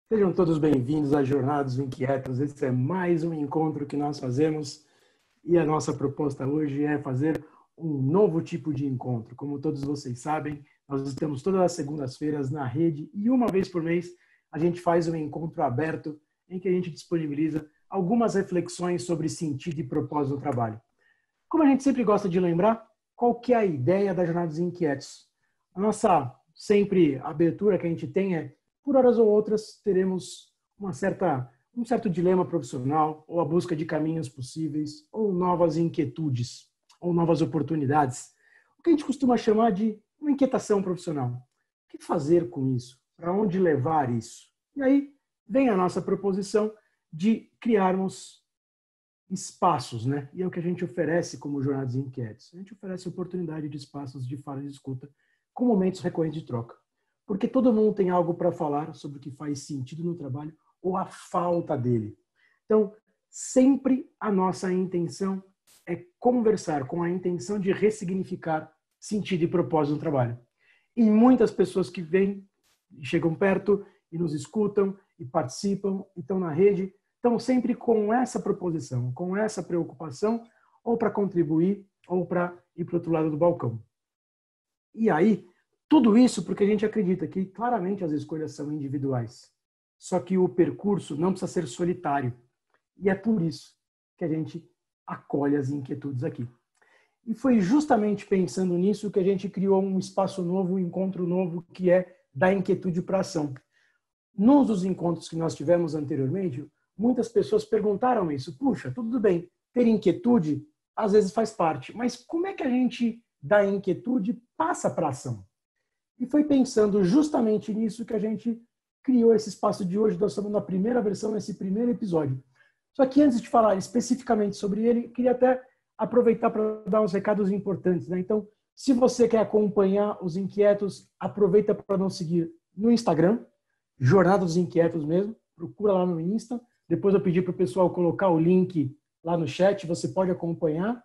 Sejam todos bem-vindos à Jornada dos Inquietos. Esse é mais um encontro que nós fazemos e a nossa proposta hoje é fazer um novo tipo de encontro. Como todos vocês sabem, nós estamos todas as segundas-feiras na rede e uma vez por mês a gente faz um encontro aberto em que a gente disponibiliza algumas reflexões sobre sentido e propósito do trabalho. Como a gente sempre gosta de lembrar, qual que é a ideia da Jornada dos Inquietos? A nossa sempre abertura que a gente tem é, por horas ou outras, teremos um certo dilema profissional, ou a busca de caminhos possíveis, ou novas inquietudes, ou novas oportunidades. O que a gente costuma chamar de uma inquietação profissional. O que fazer com isso? Para onde levar isso? E aí vem a nossa proposição de criarmos espaços, né? E é o que a gente oferece como Jornadas Inquietos. A gente oferece oportunidade de espaços de fala e de escuta com momentos recorrentes de troca. Porque todo mundo tem algo para falar sobre o que faz sentido no trabalho ou a falta dele. Então, sempre a nossa intenção é conversar com a intenção de ressignificar sentido e propósito no trabalho. E muitas pessoas que vêm, chegam perto e nos escutam e participam, e estão na rede, estão sempre com essa proposição, com essa preocupação, ou para contribuir, ou para ir para o outro lado do balcão. E aí, tudo isso porque a gente acredita que claramente as escolhas são individuais. Só que o percurso não precisa ser solitário. E é por isso que a gente acolhe as inquietudes aqui. E foi justamente pensando nisso que a gente criou um espaço novo, um encontro novo, que é da inquietude para a ação. Num dos encontros que nós tivemos anteriormente, muitas pessoas perguntaram isso. Puxa, tudo bem, ter inquietude às vezes faz parte, mas como é que a gente da inquietude passa para a ação? E foi pensando justamente nisso que a gente criou esse espaço de hoje. Nós estamos na primeira versão, nesse primeiro episódio. Só que antes de falar especificamente sobre ele, queria até aproveitar para dar uns recados importantes, né? Então, se você quer acompanhar os Inquietos, aproveita para nos seguir no Instagram, Jornada dos Inquietos mesmo, procura lá no Insta. Depois eu pedi para o pessoal colocar o link lá no chat, você pode acompanhar.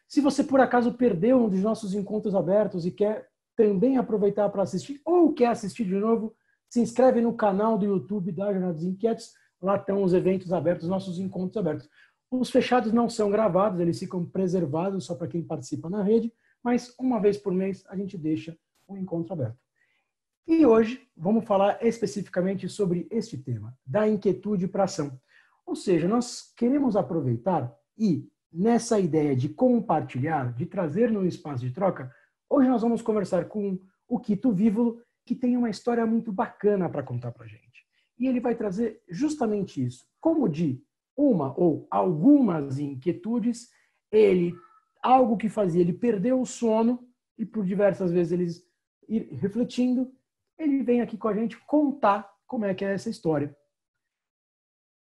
Se você por acaso perdeu um dos nossos encontros abertos e quer também aproveitar para assistir, ou quer assistir de novo, se inscreve no canal do YouTube da Jornada dos Inquietos, lá estão os eventos abertos, nossos encontros abertos. Os fechados não são gravados, eles ficam preservados só para quem participa na rede, mas uma vez por mês a gente deixa um encontro aberto. E hoje vamos falar especificamente sobre este tema, da inquietude para a ação. Ou seja, nós queremos aproveitar e, nessa ideia de compartilhar, de trazer no espaço de troca, hoje nós vamos conversar com o Quito Vívolo, que tem uma história muito bacana para contar para a gente. E ele vai trazer justamente isso. Como de uma ou algumas inquietudes, algo que fazia ele perder o sono, e por diversas vezes eles ir refletindo, ele vem aqui com a gente contar como é que é essa história.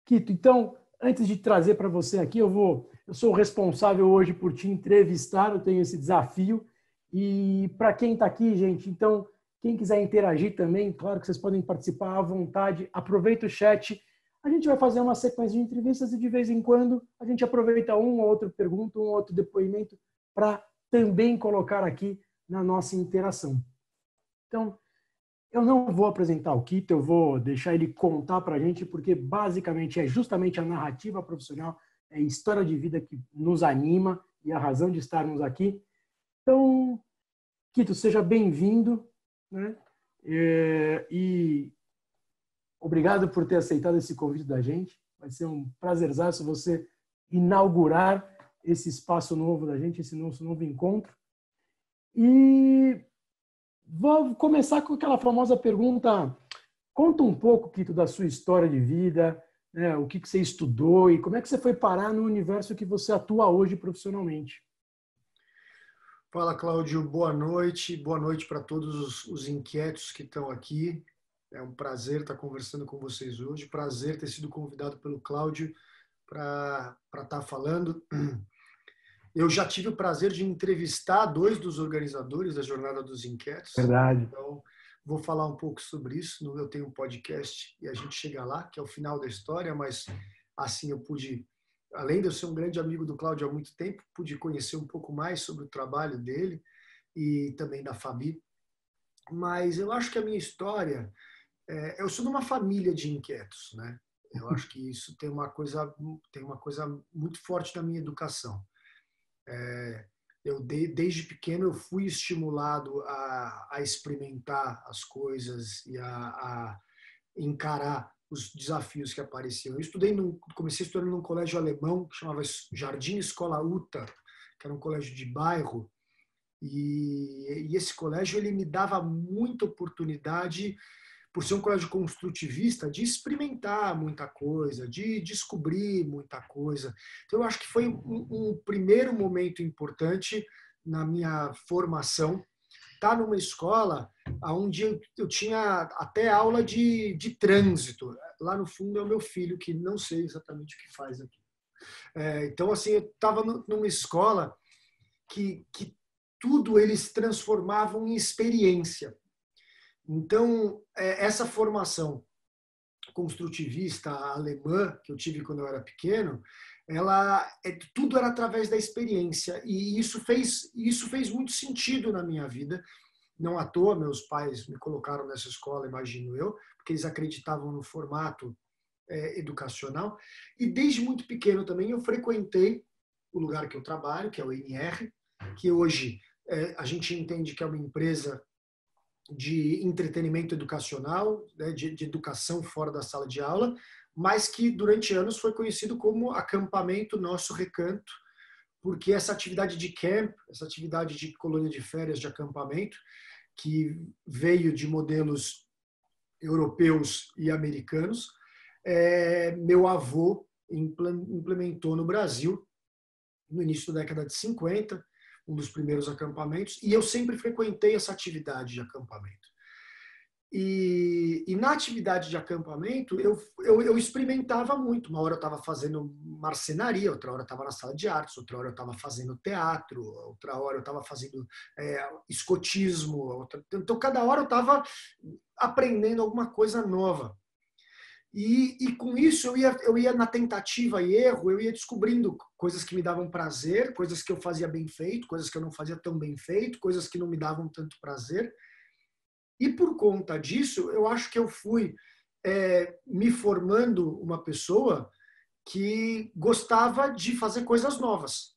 Quito, então, antes de trazer para você aqui, eu sou o responsável hoje por te entrevistar, eu tenho esse desafio. E para quem está aqui, gente, então, quem quiser interagir também, claro que vocês podem participar à vontade, aproveita o chat. A gente vai fazer uma sequência de entrevistas e de vez em quando a gente aproveita um ou outro pergunta, um ou outro depoimento para também colocar aqui na nossa interação. Então, eu não vou apresentar o Quito, eu vou deixar ele contar para a gente, porque basicamente é justamente a narrativa profissional, é a história de vida que nos anima e a razão de estarmos aqui. Então, Quito, seja bem-vindo, né? E obrigado por ter aceitado esse convite da gente. Vai ser um prazerzaço você inaugurar esse espaço novo da gente, esse nosso novo encontro. E vou começar com aquela famosa pergunta. Conta um pouco, Quito, da sua história de vida, né? O que você estudou e como é que você foi parar no universo que você atua hoje profissionalmente. Fala, Cláudio. Boa noite. Boa noite para todos os inquietos que estão aqui. É um prazer estar conversando com vocês hoje. Prazer ter sido convidado pelo Cláudio para estar falando. Eu já tive o prazer de entrevistar dois dos organizadores da Jornada dos Inquietos. Verdade. Então, vou falar um pouco sobre isso. Eu tenho um podcast e a gente chega lá, que é o final da história, mas assim eu pude, além de eu ser um grande amigo do Cláudio há muito tempo, pude conhecer um pouco mais sobre o trabalho dele e também da Fabi. Mas eu acho que a minha história, eu sou de uma família de inquietos, né? Eu acho que isso tem uma coisa muito forte na minha educação. Desde pequeno eu fui estimulado a experimentar as coisas e a encarar os desafios que apareciam. Comecei estudando num colégio alemão que chamava Jardim Escola UTA, que era um colégio de bairro, e esse colégio ele me dava muita oportunidade, por ser um colégio construtivista, de experimentar muita coisa, de descobrir muita coisa. Então, eu acho que foi um primeiro momento importante na minha formação, estar numa escola onde eu tinha até aula de trânsito. Lá no fundo é o meu filho, que não sei exatamente o que faz aqui. Então, assim, eu estava numa escola que tudo eles transformavam em experiência. Então, essa formação construtivista alemã que eu tive quando eu era pequeno, tudo era através da experiência, e isso fez muito sentido na minha vida. Não à toa, meus pais me colocaram nessa escola, imagino eu, porque eles acreditavam no formato educacional. E desde muito pequeno também eu frequentei o lugar que eu trabalho, que é o NR, que hoje a gente entende que é uma empresa de entretenimento educacional, né, de educação fora da sala de aula, mas que durante anos foi conhecido como acampamento Nosso Recanto, porque essa atividade de camp, essa atividade de colônia de férias de acampamento, que veio de modelos europeus e americanos, meu avô implementou no Brasil no início da década de 50, um dos primeiros acampamentos, e eu sempre frequentei essa atividade de acampamento. E na atividade de acampamento, eu experimentava muito. Uma hora eu estava fazendo marcenaria, outra hora eu estava na sala de artes, outra hora eu estava fazendo teatro, outra hora eu estava fazendo escotismo. Então, cada hora eu estava aprendendo alguma coisa nova. E com isso eu ia na tentativa e erro, eu ia descobrindo coisas que me davam prazer, coisas que eu fazia bem feito, coisas que eu não fazia tão bem feito, coisas que não me davam tanto prazer. E por conta disso, eu acho que eu fui me formando uma pessoa que gostava de fazer coisas novas.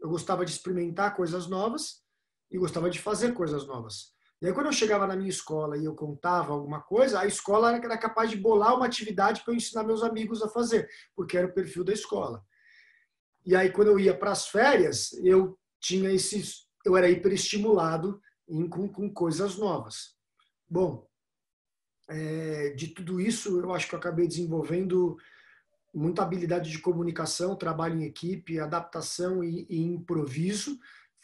Eu gostava de experimentar coisas novas e gostava de fazer coisas novas. E aí, quando eu chegava na minha escola e eu contava alguma coisa, a escola era capaz de bolar uma atividade para eu ensinar meus amigos a fazer, porque era o perfil da escola. E aí, quando eu ia para as férias, eu era hiperestimulado com coisas novas. Bom, de tudo isso, eu acho que eu acabei desenvolvendo muita habilidade de comunicação, trabalho em equipe, adaptação e improviso.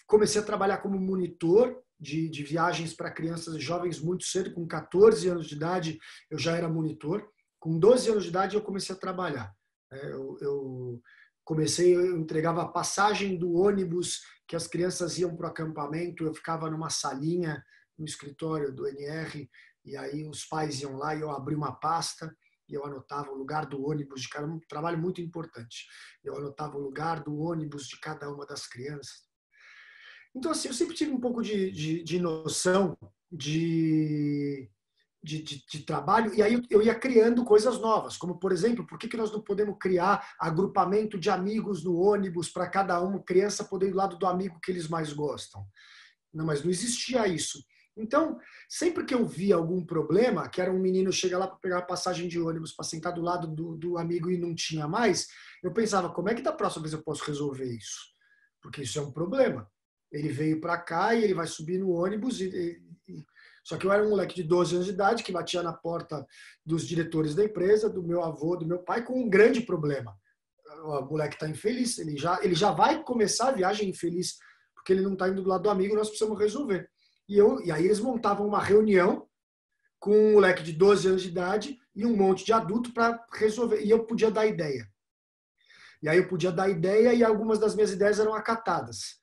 Comecei a trabalhar como monitor de viagens para crianças e jovens muito cedo, com 14 anos de idade eu já era monitor. Com 12 anos de idade eu comecei a trabalhar. Eu entregava a passagem do ônibus que as crianças iam para o acampamento, eu ficava numa salinha no escritório do NR, e aí os pais iam lá e eu abri uma pasta e eu anotava o lugar do ônibus de cada um, um trabalho muito importante. Eu anotava o lugar do ônibus de cada uma das crianças. Então, assim, eu sempre tive um pouco de noção de trabalho, e aí eu ia criando coisas novas, como, por exemplo, por que nós não podemos criar agrupamento de amigos no ônibus para cada uma criança poder ir do lado do amigo que eles mais gostam? Não, mas não existia isso. Então, sempre que eu via algum problema, que era um menino chegar lá para pegar a passagem de ônibus, para sentar do lado do amigo e não tinha mais, eu pensava, como é que da próxima vez eu posso resolver isso? Porque isso é um problema. Ele veio para cá e ele vai subir no ônibus. Só que eu era um moleque de 12 anos de idade que batia na porta dos diretores da empresa, do meu avô, do meu pai, com um grande problema. O moleque está infeliz, ele já vai começar a viagem infeliz, porque ele não está indo do lado do amigo, nós precisamos resolver. E aí eles montavam uma reunião com um moleque de 12 anos de idade e um monte de adulto para resolver. E eu podia dar ideia. E aí eu podia dar ideia e algumas das minhas ideias eram acatadas.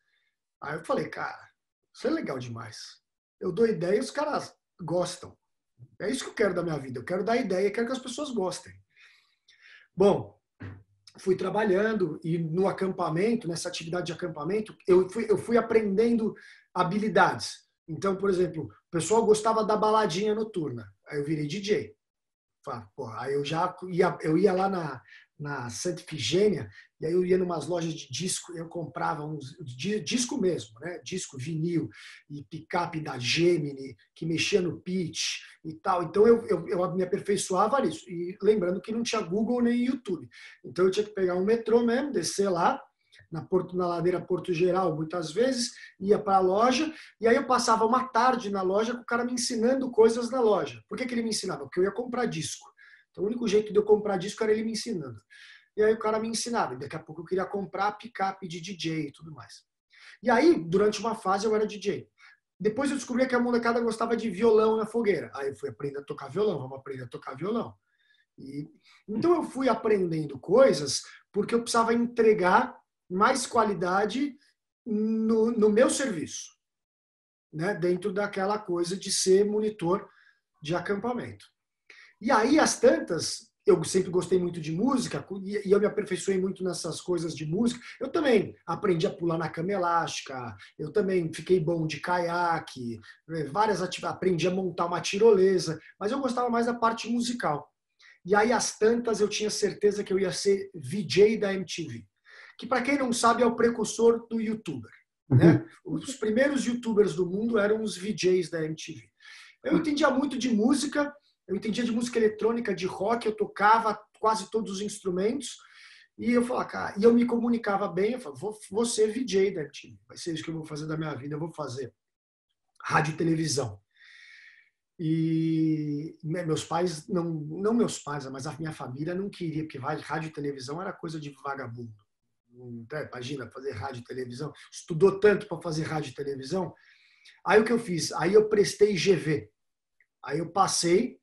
Aí eu falei, cara, isso é legal demais. Eu dou ideia e os caras gostam. É isso que eu quero da minha vida. Eu quero dar ideia e quero que as pessoas gostem. Bom, fui trabalhando e no acampamento, nessa atividade de acampamento, eu fui aprendendo habilidades. Então, por exemplo, o pessoal gostava da baladinha noturna. Aí eu virei DJ. Porra, aí eu ia lá na Santa Ifigênia, e aí eu ia numas lojas de disco, eu comprava uns disco mesmo, né? Disco, vinil, e picape da Gemini, que mexia no pitch e tal. Então eu me aperfeiçoava nisso. E lembrando que não tinha Google nem YouTube. Então eu tinha que pegar um metrô mesmo, descer lá, na ladeira Porto Geral, muitas vezes, ia para a loja, e aí eu passava uma tarde na loja com o cara me ensinando coisas na loja. Por que ele me ensinava? Porque eu ia comprar disco. Então, o único jeito de eu comprar disco era ele me ensinando. E aí o cara me ensinava. E daqui a pouco eu queria comprar picape de DJ e tudo mais. E aí, durante uma fase, eu era DJ. Depois eu descobri que a molecada gostava de violão na fogueira. Aí eu fui aprender a tocar violão, vamos aprender a tocar violão. Então eu fui aprendendo coisas porque eu precisava entregar mais qualidade no meu serviço, né? Dentro daquela coisa de ser monitor de acampamento. E aí, as tantas, eu sempre gostei muito de música e eu me aperfeiçoei muito nessas coisas de música. Eu também aprendi a pular na cama elástica, eu também fiquei bom de caiaque, várias atividades, aprendi a montar uma tirolesa, mas eu gostava mais da parte musical. E aí, as tantas, eu tinha certeza que eu ia ser VJ da MTV, que, para quem não sabe, é o precursor do YouTuber, né? Os primeiros YouTubers do mundo eram os VJs da MTV. Eu entendia muito de música, eu entendia de música eletrônica, de rock, eu tocava quase todos os instrumentos, e eu falava, cara, e eu me comunicava bem, eu falava, vou ser VJ da MTV, vai ser isso que eu vou fazer da minha vida, eu vou fazer rádio e televisão. E meus pais, não meus pais, mas a minha família não queria, porque rádio e televisão era coisa de vagabundo. Imagina, fazer rádio e televisão. Estudou tanto para fazer rádio e televisão. Aí o que eu fiz? Aí eu prestei GV. Aí eu passei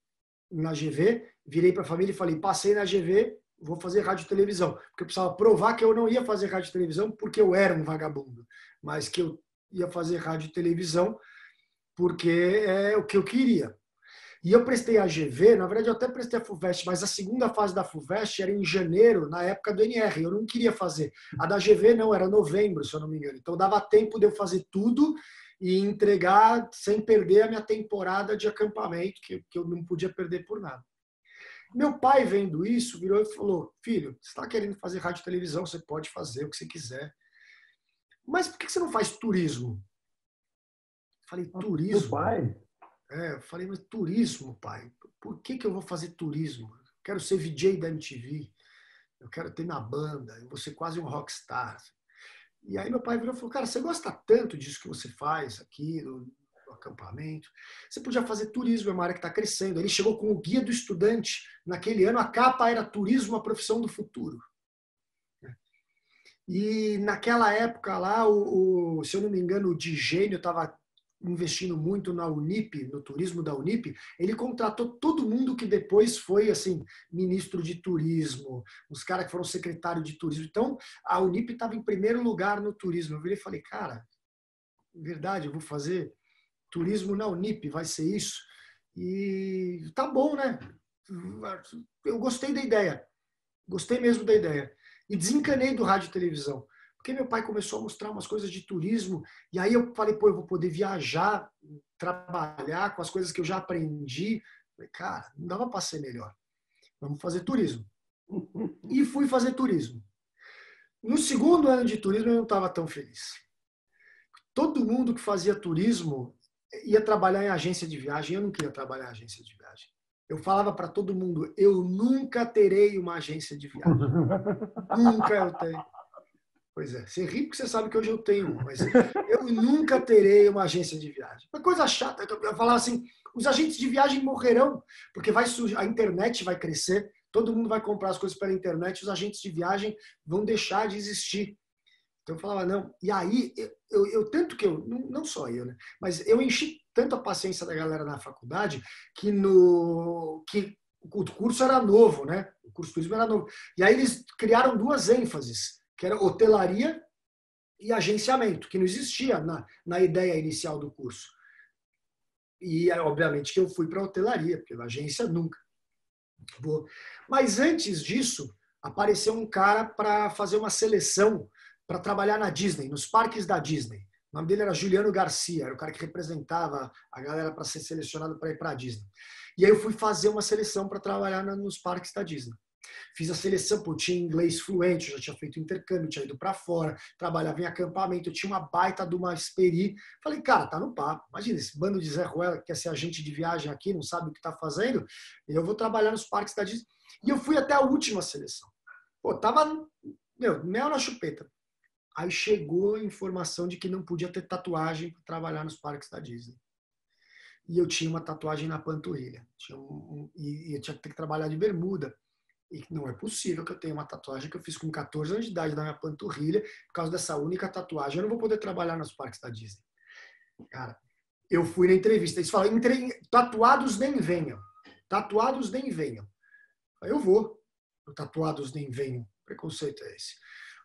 na GV, virei para a família e falei, passei na GV, vou fazer rádio e televisão. Porque eu precisava provar que eu não ia fazer rádio e televisão porque eu era um vagabundo, mas que eu ia fazer rádio e televisão porque é o que eu queria. E eu prestei a GV, na verdade eu até prestei a FUVEST, mas a segunda fase da FUVEST era em janeiro, na época do NR, eu não queria fazer. A da GV não, era novembro, se eu não me engano. Então dava tempo de eu fazer tudo e entregar sem perder a minha temporada de acampamento, que eu não podia perder por nada. Meu pai, vendo isso, virou e falou, filho, você está querendo fazer rádio e televisão, você pode fazer o que você quiser. Mas por que você não faz turismo? Eu falei, turismo? Meu pai? Eu falei, mas turismo, pai? Por que eu vou fazer turismo? Eu quero ser VJ da MTV, eu quero ter na banda, eu vou ser quase um rockstar. E aí meu pai virou e falou, cara, você gosta tanto disso que você faz aqui, do acampamento, você podia fazer turismo, é uma área que está crescendo. Ele chegou com o Guia do Estudante, naquele ano a capa era Turismo, a profissão do futuro. E naquela época lá, se eu não me engano, o Digênio estava investindo muito na Unip, no turismo da Unip, ele contratou todo mundo que depois foi assim ministro de turismo, os caras que foram secretário de turismo. Então, a Unip estava em primeiro lugar no turismo. Eu virei e falei, cara, verdade, eu vou fazer turismo na Unip, vai ser isso? E tá bom, né? Eu gostei da ideia, gostei mesmo da ideia. E desencanei do rádio e televisão. Porque meu pai começou a mostrar umas coisas de turismo, e aí eu falei, pô, eu vou poder viajar, trabalhar com as coisas que eu já aprendi. Falei, cara, não dava para ser melhor. Vamos fazer turismo. E fui fazer turismo. No segundo ano de turismo, eu não estava tão feliz. Todo mundo que fazia turismo ia trabalhar em agência de viagem. Eu não queria trabalhar em agência de viagem. Eu falava para todo mundo, eu nunca terei uma agência de viagem. Nunca eu tenho. Pois é, você ri porque você sabe que hoje eu tenho uma, mas eu nunca terei uma agência de viagem. Uma coisa chata, eu falava assim, os agentes de viagem morrerão, porque a internet vai crescer, todo mundo vai comprar as coisas pela internet, os agentes de viagem vão deixar de existir. Então eu falava, não. E aí, tanto que não só eu, né? Mas eu enchi tanto a paciência da galera na faculdade que o curso era novo, né? O curso de turismo era novo. E aí eles criaram duas ênfases, que era hotelaria e agenciamento, que não existia na ideia inicial do curso. E, obviamente, que eu fui para a hotelaria, porque a agência nunca. Mas, antes disso, apareceu um cara para fazer uma seleção para trabalhar na Disney, nos parques da Disney. O nome dele era Juliano Garcia, era o cara que representava a galera para ser selecionado para ir para a Disney. E aí eu fui fazer uma seleção para trabalhar nos parques da Disney. Fiz a seleção, pô, tinha inglês fluente, eu já tinha feito intercâmbio, tinha ido para fora, trabalhava em acampamento, eu tinha uma baita de uma experi. Falei, cara, tá no papo. Imagina, esse bando de Zé Ruela que quer ser agente de viagem aqui, não sabe o que tá fazendo, eu vou trabalhar nos parques da Disney. E eu fui até a última seleção. Pô, tava, mel na chupeta. Aí chegou a informação de que não podia ter tatuagem para trabalhar nos parques da Disney. E eu tinha uma tatuagem na panturrilha. E eu tinha que ter que trabalhar de bermuda. E não é possível que eu tenha uma tatuagem que eu fiz com 14 anos de idade na minha panturrilha, por causa dessa única tatuagem. Eu não vou poder trabalhar nos parques da Disney. Cara, eu fui na entrevista. Eles falaram, tatuados nem venham. Tatuados nem venham. Aí eu vou. Tatuados nem venham. Preconceito é esse.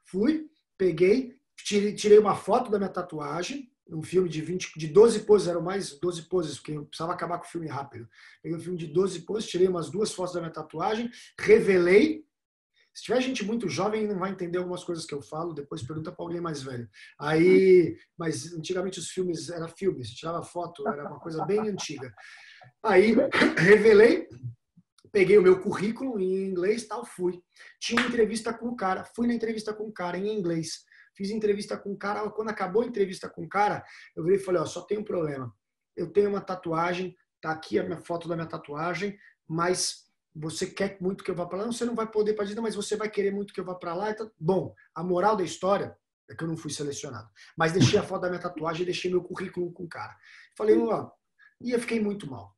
Fui, peguei, tirei uma foto da minha tatuagem, um filme de 12 poses, eram mais 12 poses, porque eu precisava acabar com o filme rápido. Peguei um filme de 12 poses, tirei umas 2 fotos da minha tatuagem, revelei. Se tiver gente muito jovem, não vai entender algumas coisas que eu falo, depois pergunta para alguém mais velho. Aí, mas antigamente os filmes, era filme, você tirava foto, era uma coisa bem antiga. Aí, revelei, peguei o meu currículo em inglês, tal, fui. Tinha uma entrevista com o cara, fui na entrevista com o cara em inglês. Fiz entrevista com o cara, quando acabou a entrevista com o cara, eu virei e falei, ó, só tem um problema. Eu tenho uma tatuagem, tá aqui a minha foto da minha tatuagem, mas você quer muito que eu vá para lá? Não, você não vai poder para Disney, mas você vai querer muito que eu vá para lá. Então, bom, a moral da história é que eu não fui selecionado. Mas deixei a foto da minha tatuagem e deixei meu currículo com o cara. Falei, ó, e eu fiquei muito mal.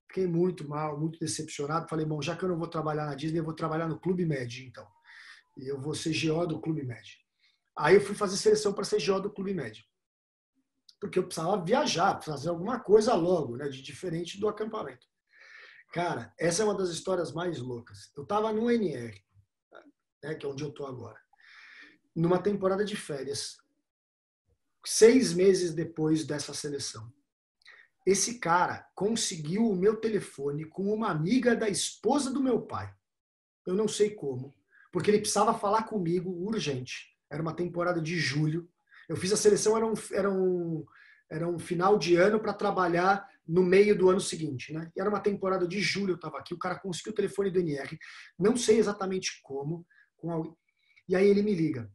Fiquei muito mal, muito decepcionado. Falei, bom, já que eu não vou trabalhar na Disney, eu vou trabalhar no Clube Med, então. E eu vou ser GO do Clube Med. Aí eu fui fazer seleção para ser GO do Clube Med. Porque eu precisava viajar, fazer alguma coisa logo, né, de diferente do acampamento. Cara, essa é uma das histórias mais loucas. Eu estava no NR, né, que é onde eu estou agora, numa temporada de férias, 6 meses depois dessa seleção. Esse cara conseguiu o meu telefone com uma amiga da esposa do meu pai. Eu não sei como, porque ele precisava falar comigo urgente. Era uma temporada de julho. Eu fiz a seleção, era um final de ano para trabalhar no meio do ano seguinte, né? E era uma temporada de julho, eu estava aqui, o cara conseguiu o telefone do NR, não sei exatamente como, e aí ele me liga.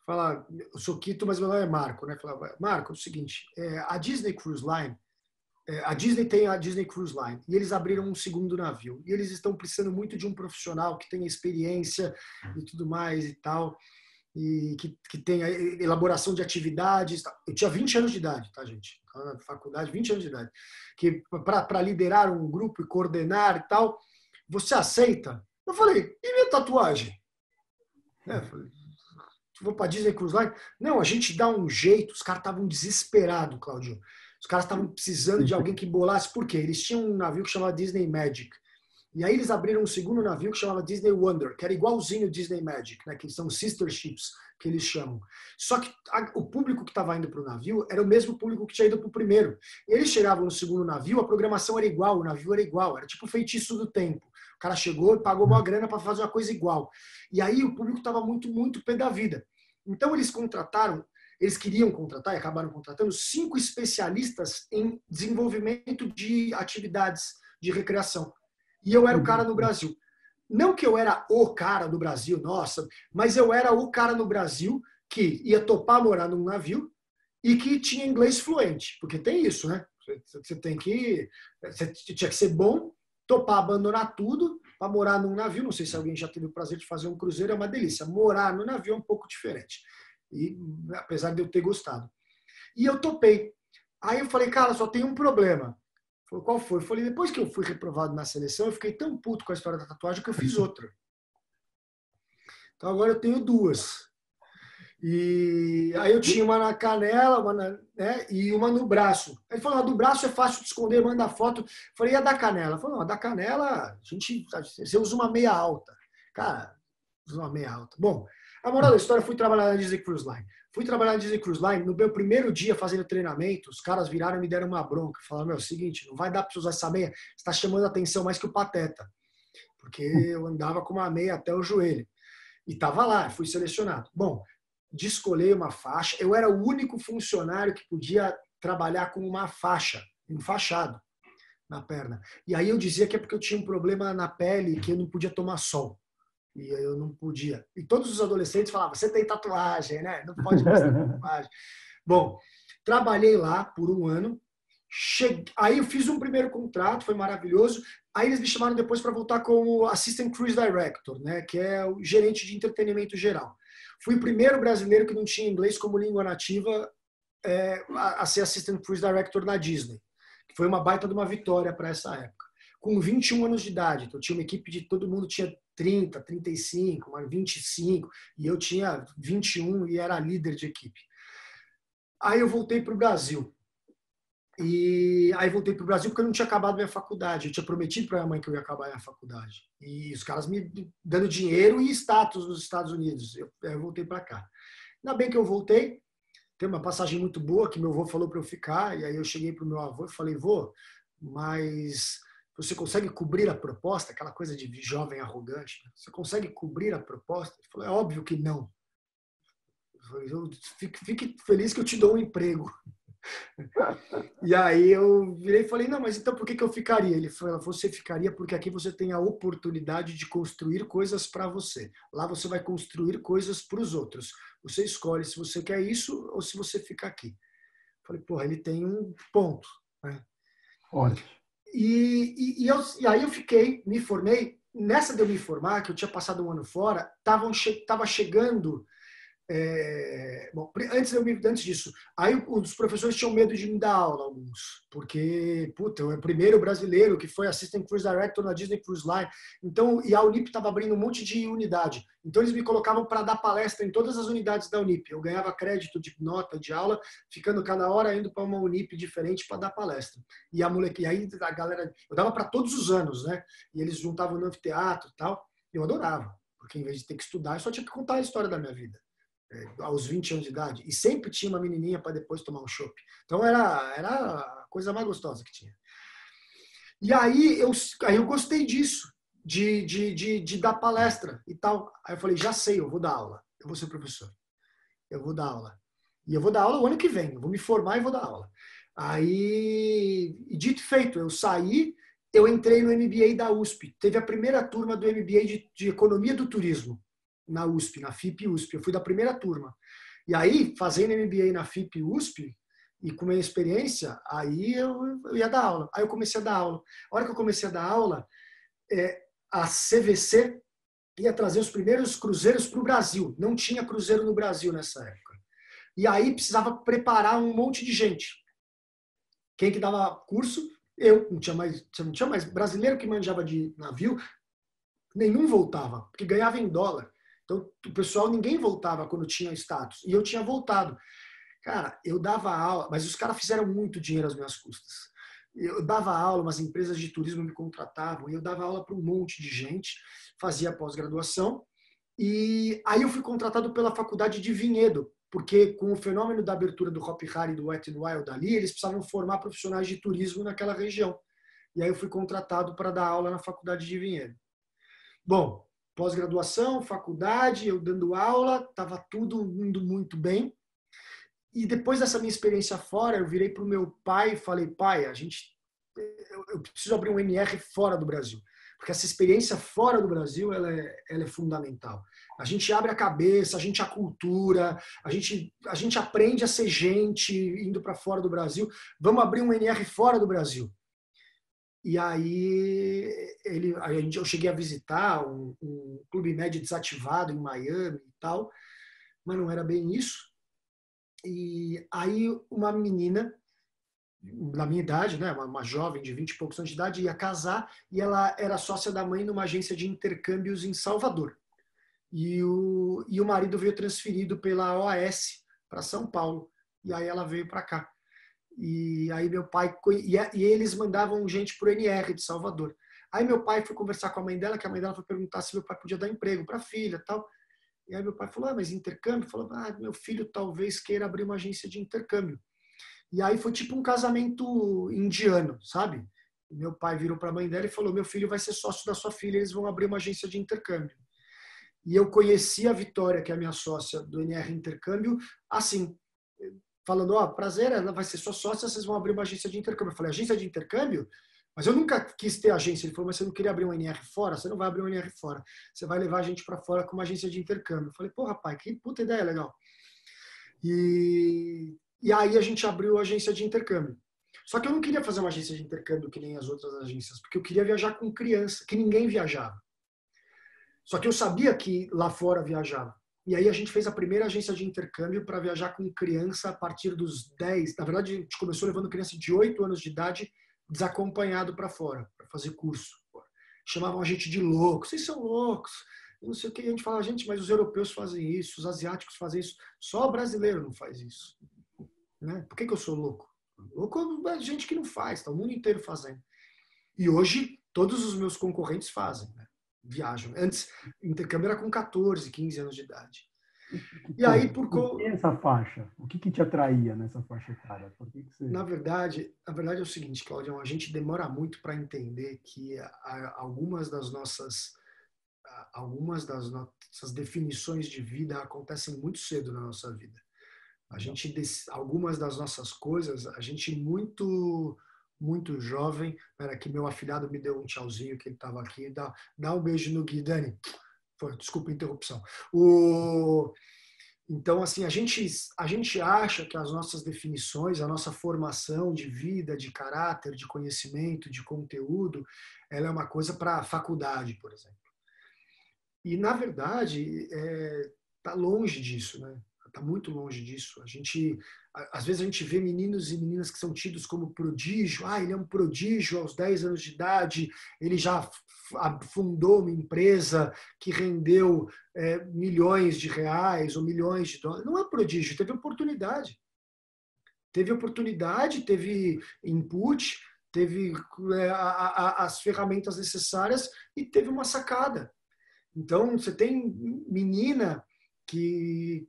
Fala, eu sou Quito, mas meu nome é Marco, né? Fala, Marco, é o seguinte, a Disney Cruise Line, a Disney tem a Disney Cruise Line, e eles abriram um segundo navio, e eles estão precisando muito de um profissional que tenha experiência e tudo mais e tal, e que tenha elaboração de atividades. Eu tinha 20 anos de idade, tá, gente? Na faculdade, 20 anos de idade. Que para liderar um grupo e coordenar e tal, você aceita? Eu falei, e minha tatuagem? Eu falei, vou para Disney Cruise Line? Não, a gente dá um jeito. Os caras estavam desesperados, Claudio. Os caras estavam precisando de alguém que bolasse. Por quê? Eles tinham um navio que chamava Disney Magic. E aí eles abriram um segundo navio que chamava Disney Wonder, que era igualzinho Disney Magic, né? Que são sister ships, que eles chamam. Só que o público que estava indo para o navio era o mesmo público que tinha ido para o primeiro. Eles chegavam no segundo navio, a programação era igual, o navio era igual, era tipo o Feitiço do Tempo. O cara chegou e pagou uma grana para fazer uma coisa igual. E aí o público estava muito, muito pé da vida. Então eles queriam contratar e acabaram contratando 5 especialistas em desenvolvimento de atividades de recreação. E eu era o cara no Brasil. Não que eu era o cara do Brasil, nossa, mas eu era o cara no Brasil que ia topar morar num navio e que tinha inglês fluente. Porque tem isso, né? Você tinha que ser bom, topar, abandonar tudo para morar num navio. Não sei se alguém já teve o prazer de fazer um cruzeiro, é uma delícia. Morar no navio é um pouco diferente. E apesar de eu ter gostado. E eu topei. Aí eu falei, cara, só tem um problema. Qual foi? Eu falei, depois que eu fui reprovado na seleção, eu fiquei tão puto com a história da tatuagem que eu fiz outra. Então agora eu tenho 2. E aí eu tinha uma na canela, né, e uma no braço. Ele falou, a do braço é fácil de esconder, manda foto. Eu falei, e a da canela? Ele falou, não, a da canela, você usa uma meia alta. Cara, usa uma meia alta. Bom, a moral da história, eu fui trabalhar na Disney Cruise Line. Fui trabalhar na Disney Cruise Line, no meu primeiro dia fazendo treinamento, os caras viraram e me deram uma bronca. Falaram, meu, é o seguinte, não vai dar para você usar essa meia, você está chamando a atenção mais que o Pateta. Porque eu andava com uma meia até o joelho. E estava lá, fui selecionado. Bom, descolei uma faixa. Eu era o único funcionário que podia trabalhar com uma faixa, enfaixado na perna. E aí eu dizia que é porque eu tinha um problema na pele, que eu não podia tomar sol. E eu não podia. E todos os adolescentes falavam, você tem tatuagem, né? Não pode mostrar tatuagem. Bom, trabalhei lá por um ano. Aí eu fiz um primeiro contrato, foi maravilhoso. Aí eles me chamaram depois para voltar como Assistant Cruise Director, né? Que é o gerente de entretenimento geral. Fui o primeiro brasileiro que não tinha inglês como língua nativa a ser Assistant Cruise Director na Disney. Foi uma baita de uma vitória para essa época. Com 21 anos de idade, então tinha uma equipe de todo mundo tinha 30, 35, 25, e eu tinha 21 e era líder de equipe. Aí eu voltei para o Brasil. E aí voltei para o Brasil porque eu não tinha acabado minha faculdade. Eu tinha prometido para minha mãe que eu ia acabar minha faculdade. E os caras me dando dinheiro e status nos Estados Unidos. Eu voltei para cá. Ainda bem que eu voltei. Tem uma passagem muito boa que meu avô falou para eu ficar. E aí eu cheguei para o meu avô e falei, vô, mas você consegue cobrir a proposta? Aquela coisa de jovem arrogante. Né? Você consegue cobrir a proposta? Ele falou, é óbvio que não. Fique feliz que eu te dou um emprego. E aí eu virei e falei, não, mas então por que eu ficaria? Ele falou, você ficaria porque aqui você tem a oportunidade de construir coisas para você. Lá você vai construir coisas para os outros. Você escolhe se você quer isso ou se você fica aqui. Eu falei, porra, ele tem um ponto. Né? Ótimo. E aí eu fiquei, me formei. Nessa de eu me formar, que eu tinha passado um ano fora, estava chegando... bom, antes disso, aí os professores tinham medo de me dar aula, alguns, porque, puta, eu era o primeiro brasileiro que foi Assistant Cruise Director na Disney Cruise Line, então, e a Unip estava abrindo um monte de unidade, então eles me colocavam para dar palestra em todas as unidades da Unip, eu ganhava crédito de nota de aula, ficando cada hora indo para uma Unip diferente para dar palestra, e aí a galera, eu dava para todos os anos, né, e eles juntavam no anfiteatro e tal, eu adorava, porque em vez de ter que estudar, eu só tinha que contar a história da minha vida. Aos 20 anos de idade, e sempre tinha uma menininha para depois tomar um chopp. Então era a coisa mais gostosa que tinha. E aí eu gostei disso, de dar palestra e tal. Aí eu falei, já sei, eu vou dar aula, eu vou ser professor, eu vou dar aula. E eu vou dar aula o ano que vem, eu vou me formar e vou dar aula. Aí, dito e feito, eu saí, eu entrei no MBA da USP. Teve a primeira turma do MBA de Economia do Turismo na USP, na FIP-USP. Eu fui da primeira turma. E aí, fazendo MBA na FIP-USP, e com minha experiência, aí eu ia dar aula. Aí eu comecei a dar aula. A hora que eu comecei a dar aula, a CVC ia trazer os primeiros cruzeiros para o Brasil. Não tinha cruzeiro no Brasil nessa época. E aí precisava preparar um monte de gente. Quem que dava curso? Eu. Não tinha mais brasileiro que manjava de navio. Nenhum voltava, porque ganhava em dólar. Então, o pessoal, ninguém voltava quando tinha status. E eu tinha voltado. Cara, eu dava aula, mas os caras fizeram muito dinheiro às minhas custas. Eu dava aula, umas empresas de turismo me contratavam, e eu dava aula para um monte de gente, fazia pós-graduação. E aí eu fui contratado pela faculdade de Vinhedo, porque com o fenômeno da abertura do Hop Hari e do Wet n Wild ali, eles precisavam formar profissionais de turismo naquela região. E aí eu fui contratado para dar aula na faculdade de Vinhedo. Bom, pós-graduação, faculdade, eu dando aula, estava tudo indo muito bem. E depois dessa minha experiência fora, eu virei para o meu pai e falei, pai, eu preciso abrir um MR fora do Brasil. Porque essa experiência fora do Brasil, ela é fundamental. A gente abre a cabeça, a gente acultura, a gente aprende a ser gente indo para fora do Brasil. Vamos abrir um MR fora do Brasil. E aí eu cheguei a visitar um clube médio desativado em Miami e tal, mas não era bem isso. E aí uma menina da minha idade, né, uma jovem de 20 e poucos anos de idade, ia casar e ela era sócia da mãe numa agência de intercâmbios em Salvador. E o marido veio transferido pela OAS para São Paulo. E aí ela veio para cá. E aí meu pai... E eles mandavam gente para o NR de Salvador. Aí meu pai foi conversar com a mãe dela, que a mãe dela foi perguntar se meu pai podia dar emprego para a filha e tal. E aí meu pai falou, mas intercâmbio? Falou, meu filho talvez queira abrir uma agência de intercâmbio. E aí foi tipo um casamento indiano, sabe? Meu pai virou para a mãe dela e falou, meu filho vai ser sócio da sua filha, eles vão abrir uma agência de intercâmbio. E eu conheci a Vitória, que é a minha sócia do NR Intercâmbio, assim, falando, ó, prazer, ela vai ser sua sócia, vocês vão abrir uma agência de intercâmbio. Eu falei, agência de intercâmbio? Mas eu nunca quis ter agência. Ele falou, mas você não queria abrir um NR fora? Você não vai abrir um NR fora. Você vai levar a gente para fora com uma agência de intercâmbio. Eu falei, pô, rapaz, que puta ideia legal. E aí a gente abriu a agência de intercâmbio. Só que eu não queria fazer uma agência de intercâmbio que nem as outras agências, porque eu queria viajar com criança, que ninguém viajava. Só que eu sabia que lá fora viajava. E aí a gente fez a primeira agência de intercâmbio para viajar com criança a partir dos 10. Na verdade, a gente começou levando criança de 8 anos de idade desacompanhado para fora, para fazer curso. Chamavam a gente de louco. Vocês são loucos. Não sei o que. A gente fala, gente, mas os europeus fazem isso, os asiáticos fazem isso. Só o brasileiro não faz isso. Né? Por que eu sou louco? Louco é gente que não faz, está o mundo inteiro fazendo. E hoje, todos os meus concorrentes fazem, né? Viajam. Antes, o intercâmbio era com 14, 15 anos de idade. E aí, por que essa faixa? O que te atraía nessa faixa etária? Por que você... Na verdade é o seguinte, Cláudio, a gente demora muito para entender que algumas das nossas definições de vida acontecem muito cedo na nossa vida. Algumas das nossas coisas, a gente muito jovem. Espera que meu afilhado me deu um tchauzinho, que ele estava aqui. Dá um beijo no Gui, Dani. Desculpa a interrupção. Então, assim, a gente acha que as nossas definições, a nossa formação de vida, de caráter, de conhecimento, de conteúdo, ela é uma coisa para a faculdade, por exemplo. E, na verdade, está longe disso, né? Está muito longe disso. Às vezes a gente vê meninos e meninas que são tidos como prodígio. Ele é um prodígio aos 10 anos de idade, ele já fundou uma empresa que rendeu milhões de reais ou milhões de dólares. Não é prodígio, teve oportunidade. Teve input, teve as ferramentas necessárias e teve uma sacada. Então, você tem menina que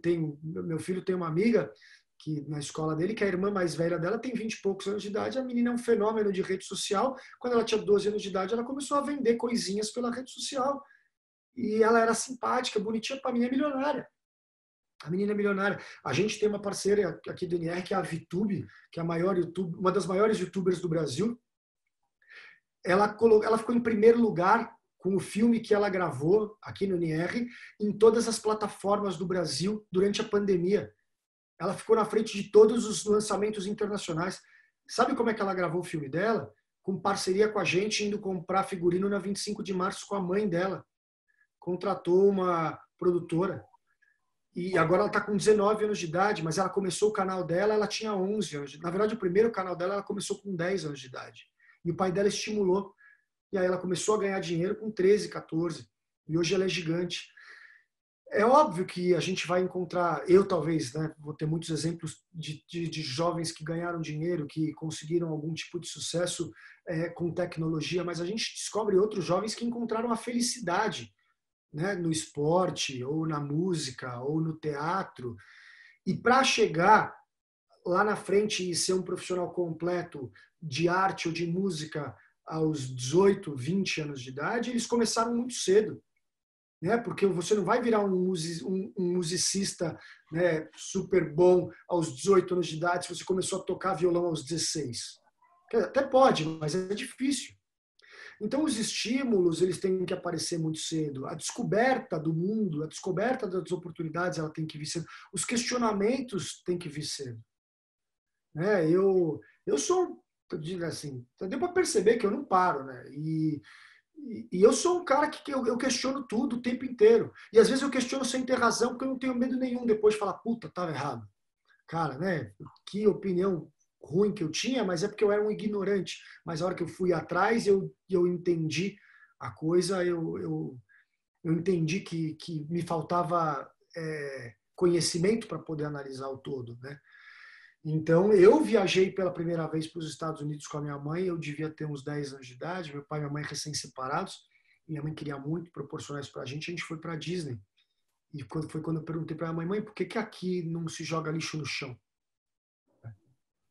tem... Meu filho tem uma amiga que na escola dele, que a irmã mais velha dela tem 20 e poucos anos de idade, a menina é um fenômeno de rede social. Quando ela tinha 12 anos de idade, ela começou a vender coisinhas pela rede social. E ela era simpática, bonitinha, para a menina é milionária. A menina é milionária. A gente tem uma parceira aqui do NR, que é a VTube, que é uma das maiores youtubers do Brasil. Ela ficou em primeiro lugar com o filme que ela gravou aqui no NR em todas as plataformas do Brasil durante a pandemia. Ela ficou na frente de todos os lançamentos internacionais. Sabe como é que ela gravou o filme dela? Com parceria com a gente, indo comprar figurino na 25 de março com a mãe dela. Contratou uma produtora. E agora ela está com 19 anos de idade, mas ela começou o canal dela, ela tinha 11 anos. Na verdade, o primeiro canal dela, ela começou com 10 anos de idade. E o pai dela estimulou. E aí ela começou a ganhar dinheiro com 13, 14. E hoje ela é gigante. É óbvio que a gente vai encontrar, eu talvez, né, vou ter muitos exemplos de jovens que ganharam dinheiro, que conseguiram algum tipo de sucesso com tecnologia, mas a gente descobre outros jovens que encontraram a felicidade, né, no esporte, ou na música, ou no teatro. E para chegar lá na frente e ser um profissional completo de arte ou de música aos 18, 20 anos de idade, eles começaram muito cedo. Né? Porque você não vai virar um musicista, né, super bom aos 18 anos de idade se você começou a tocar violão aos 16. Até pode, mas é difícil. Então, os estímulos eles têm que aparecer muito cedo. A descoberta do mundo, a descoberta das oportunidades, ela tem que vir cedo. Os questionamentos têm que vir cedo. Né? Eu sou, assim, deu para perceber que eu não paro, né? E eu sou um cara que eu questiono tudo o tempo inteiro. E às vezes eu questiono sem ter razão, porque eu não tenho medo nenhum depois de falar, puta, estava errado. Cara, né? Que opinião ruim que eu tinha, mas é porque eu era um ignorante. Mas a hora que eu fui atrás, eu entendi a coisa, eu entendi que me faltava conhecimento para poder analisar o todo, né? Então, eu viajei pela primeira vez para os Estados Unidos com a minha mãe, eu devia ter uns 10 anos de idade, meu pai e minha mãe recém-separados, minha mãe queria muito proporcionar isso para a gente foi para a Disney. E foi quando eu perguntei para a minha mãe, por que aqui não se joga lixo no chão?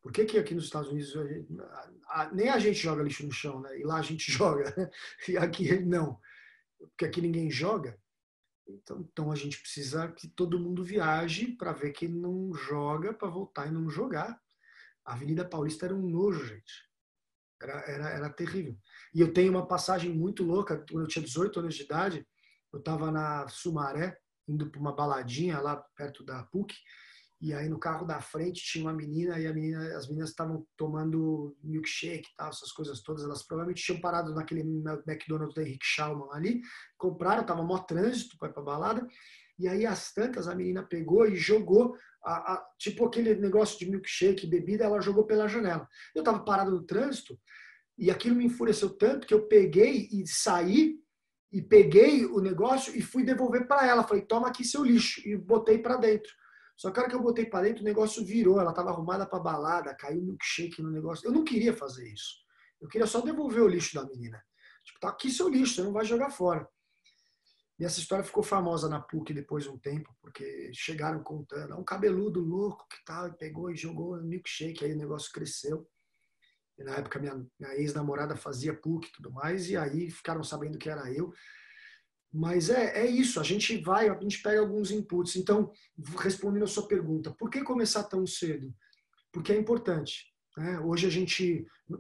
Por que aqui nos Estados Unidos nem a gente joga lixo no chão, né? E lá a gente joga, e aqui não. Porque aqui ninguém joga. Então a gente precisa que todo mundo viaje para ver quem não joga, para voltar e não jogar. A Avenida Paulista era um nojo, gente. Era terrível. E eu tenho uma passagem muito louca. Quando eu tinha 18 anos de idade, eu estava na Sumaré, indo para uma baladinha lá perto da PUC, e aí no carro da frente tinha uma menina, e as meninas estavam tomando milkshake e tal, essas coisas todas. Elas provavelmente tinham parado naquele McDonald's da Henrique Schaumann ali, compraram, estava mó trânsito para ir para balada, e aí as tantas a menina pegou e jogou, tipo aquele negócio de milkshake, bebida, ela jogou pela janela. Eu estava parado no trânsito, e aquilo me enfureceu tanto que eu peguei e saí, e peguei o negócio e fui devolver para ela. Falei, toma aqui seu lixo, e botei para dentro. Só que a hora que eu botei para dentro, o negócio virou. Ela estava arrumada para balada, caiu um milkshake no negócio. Eu não queria fazer isso. Eu queria só devolver o lixo da menina. Tipo, tá aqui seu lixo, você não vai jogar fora. E essa história ficou famosa na PUC depois de um tempo, porque chegaram contando, um cabeludo louco que tal, e pegou e jogou um milkshake, aí o negócio cresceu. E na época minha ex-namorada fazia PUC e tudo mais, e aí ficaram sabendo que era eu. Mas é isso, a gente pega alguns inputs. Então, respondendo a sua pergunta, por que começar tão cedo? Porque é importante. Né? Hoje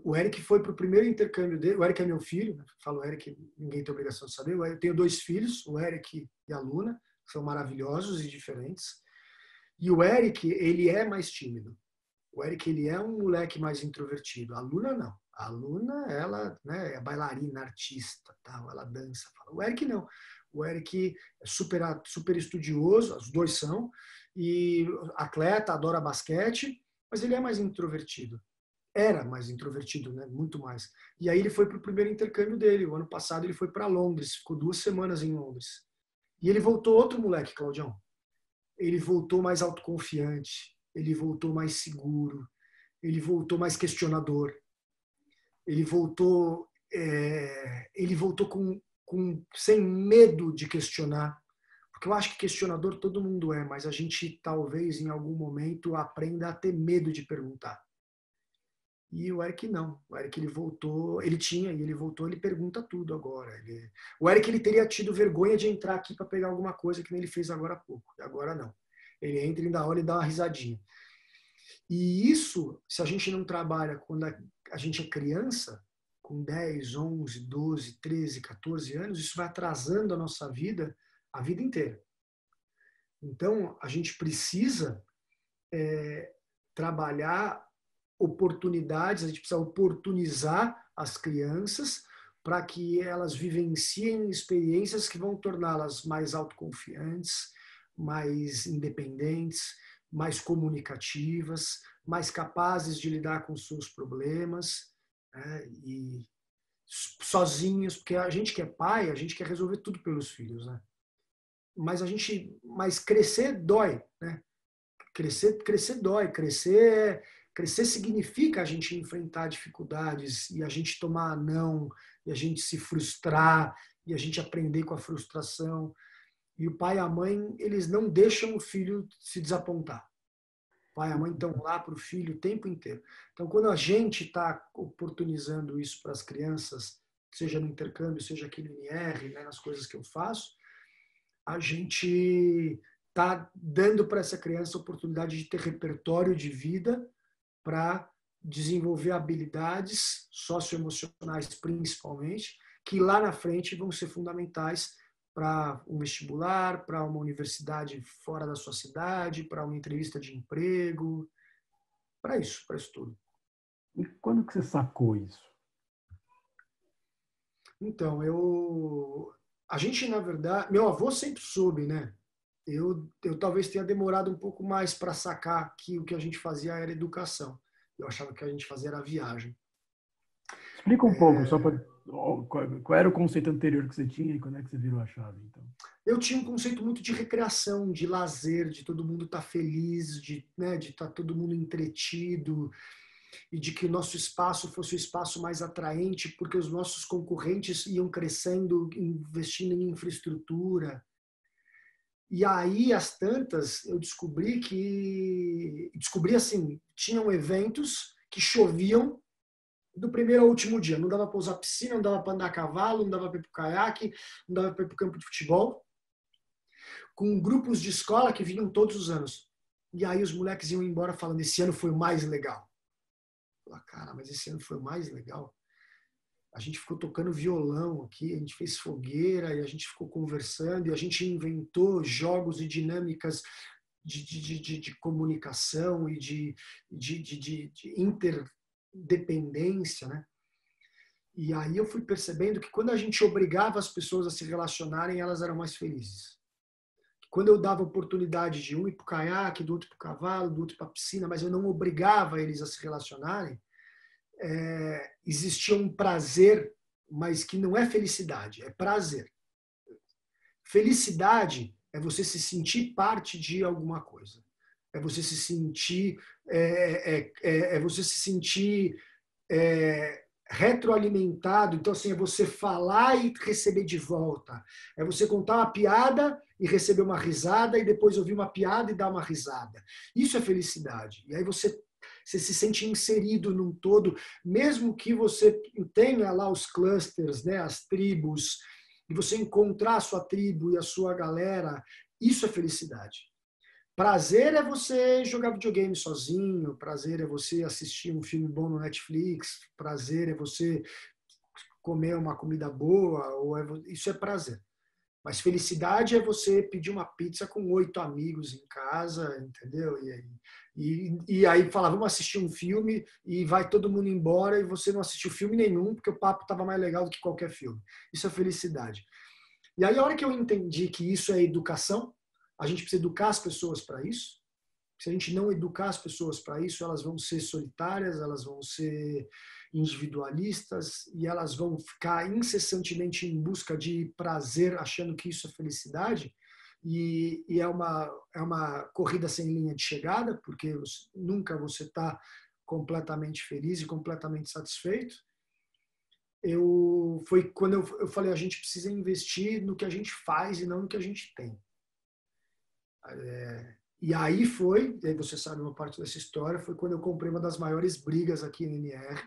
o Eric foi para o primeiro intercâmbio dele, o Eric é meu filho, né? Falo Eric, ninguém tem obrigação de saber, eu tenho 2 filhos, o Eric e a Luna, que são maravilhosos e diferentes. E o Eric, ele é mais tímido. O Eric, ele é um moleque mais introvertido. A Luna, não. A Luna, ela, né, é bailarina, artista, tal, ela dança. O Eric, não. O Eric é super estudioso, os dois são, e atleta, adora basquete, mas ele é mais introvertido. Era mais introvertido, né? Muito mais. E aí ele foi para o primeiro intercâmbio dele. O ano passado ele foi para Londres, ficou 2 semanas em Londres. E ele voltou outro moleque, Claudião. Ele voltou mais autoconfiante, ele voltou mais seguro, ele voltou mais questionador, ele voltou sem medo de questionar, porque eu acho que questionador todo mundo é, mas a gente talvez em algum momento aprenda a ter medo de perguntar. E o Eric não. O Eric ele voltou, ele voltou, ele pergunta tudo agora. O Eric ele teria tido vergonha de entrar aqui para pegar alguma coisa que nem ele fez agora há pouco. E agora não. Ele entra e ainda olha e dá uma risadinha. E isso, se a gente não trabalha quando a gente é criança, com 10, 11, 12, 13, 14 anos, isso vai atrasando a nossa vida a vida inteira. Então, a gente precisa trabalhar oportunidades, a gente precisa oportunizar as crianças para que elas vivenciem experiências que vão torná-las mais autoconfiantes, mais independentes, mais comunicativas, mais capazes de lidar com seus problemas, né? E sozinhos, porque a gente que é pai, a gente quer resolver tudo pelos filhos, né? Mas crescer dói, né? Crescer dói, crescer significa a gente enfrentar dificuldades e a gente tomar não, e a gente se frustrar, e a gente aprender com a frustração. E o pai e a mãe, eles não deixam o filho se desapontar. O pai e a mãe estão lá para o filho o tempo inteiro. Então, quando a gente está oportunizando isso para as crianças, seja no intercâmbio, seja aqui no NR, né, nas coisas que eu faço, a gente está dando para essa criança a oportunidade de ter repertório de vida para desenvolver habilidades socioemocionais, principalmente, que lá na frente vão ser fundamentais para um vestibular, para uma universidade fora da sua cidade, para uma entrevista de emprego, para isso tudo. E quando que você sacou isso? Então, a gente, na verdade, meu avô sempre soube, né? Eu talvez tenha demorado um pouco mais para sacar que o que a gente fazia era educação. Eu achava que a gente fazia era viagem. Explica um pouco, só para qual era o conceito anterior que você tinha e quando é que você virou a chave, então? Eu tinha um conceito muito de recreação, de lazer, de todo mundo estar feliz, de estar todo mundo entretido e de que o nosso espaço fosse o espaço mais atraente, porque os nossos concorrentes iam crescendo, investindo em infraestrutura. E aí, as tantas, eu descobri assim, tinham eventos que choviam do primeiro ao último dia. Não dava para usar piscina, não dava para andar a cavalo, não dava para ir para o caiaque, não dava para ir para o campo de futebol. com grupos de escola que vinham todos os anos. E aí os moleques iam embora falando, esse ano foi o mais legal. Eu falei, cara, mas esse ano foi o mais legal. A gente ficou tocando violão aqui, a gente fez fogueira e a gente ficou conversando e a gente inventou jogos e dinâmicas de comunicação e de interdependência, né? E aí eu fui percebendo que quando a gente obrigava as pessoas a se relacionarem, elas eram mais felizes. Quando eu dava oportunidade de um ir para o caiaque, do outro para o cavalo, do outro para a piscina, mas eu não obrigava eles a se relacionarem, existia um prazer, mas que não é felicidade, é prazer. Felicidade é você se sentir parte de alguma coisa. É você se sentir, você se sentir retroalimentado. Então, assim, é você falar e receber de volta. É você contar uma piada e receber uma risada e depois ouvir uma piada e dar uma risada. Isso é felicidade. E aí você se sente inserido num todo, mesmo que você tenha lá os clusters, né, as tribos, e você encontrar a sua tribo e a sua galera, isso é felicidade. Prazer é você jogar videogame sozinho, prazer é você assistir um filme bom no Netflix, prazer é você comer uma comida boa, isso é prazer. Mas felicidade é você pedir uma pizza com 8 amigos em casa, entendeu? E aí falar, vamos assistir um filme e vai todo mundo embora e você não assistiu filme nenhum porque o papo estava mais legal do que qualquer filme. Isso é felicidade. E aí a hora que eu entendi que isso é educação, a gente precisa educar as pessoas para isso. Se a gente não educar as pessoas para isso, elas vão ser solitárias, elas vão ser individualistas e elas vão ficar incessantemente em busca de prazer, achando que isso é felicidade. E é uma corrida sem linha de chegada, porque nunca você está completamente feliz e completamente satisfeito. Foi quando eu falei, a gente precisa investir no que a gente faz e não no que a gente tem. E aí você sabe uma parte dessa história, foi quando eu comprei uma das maiores brigas aqui no NR.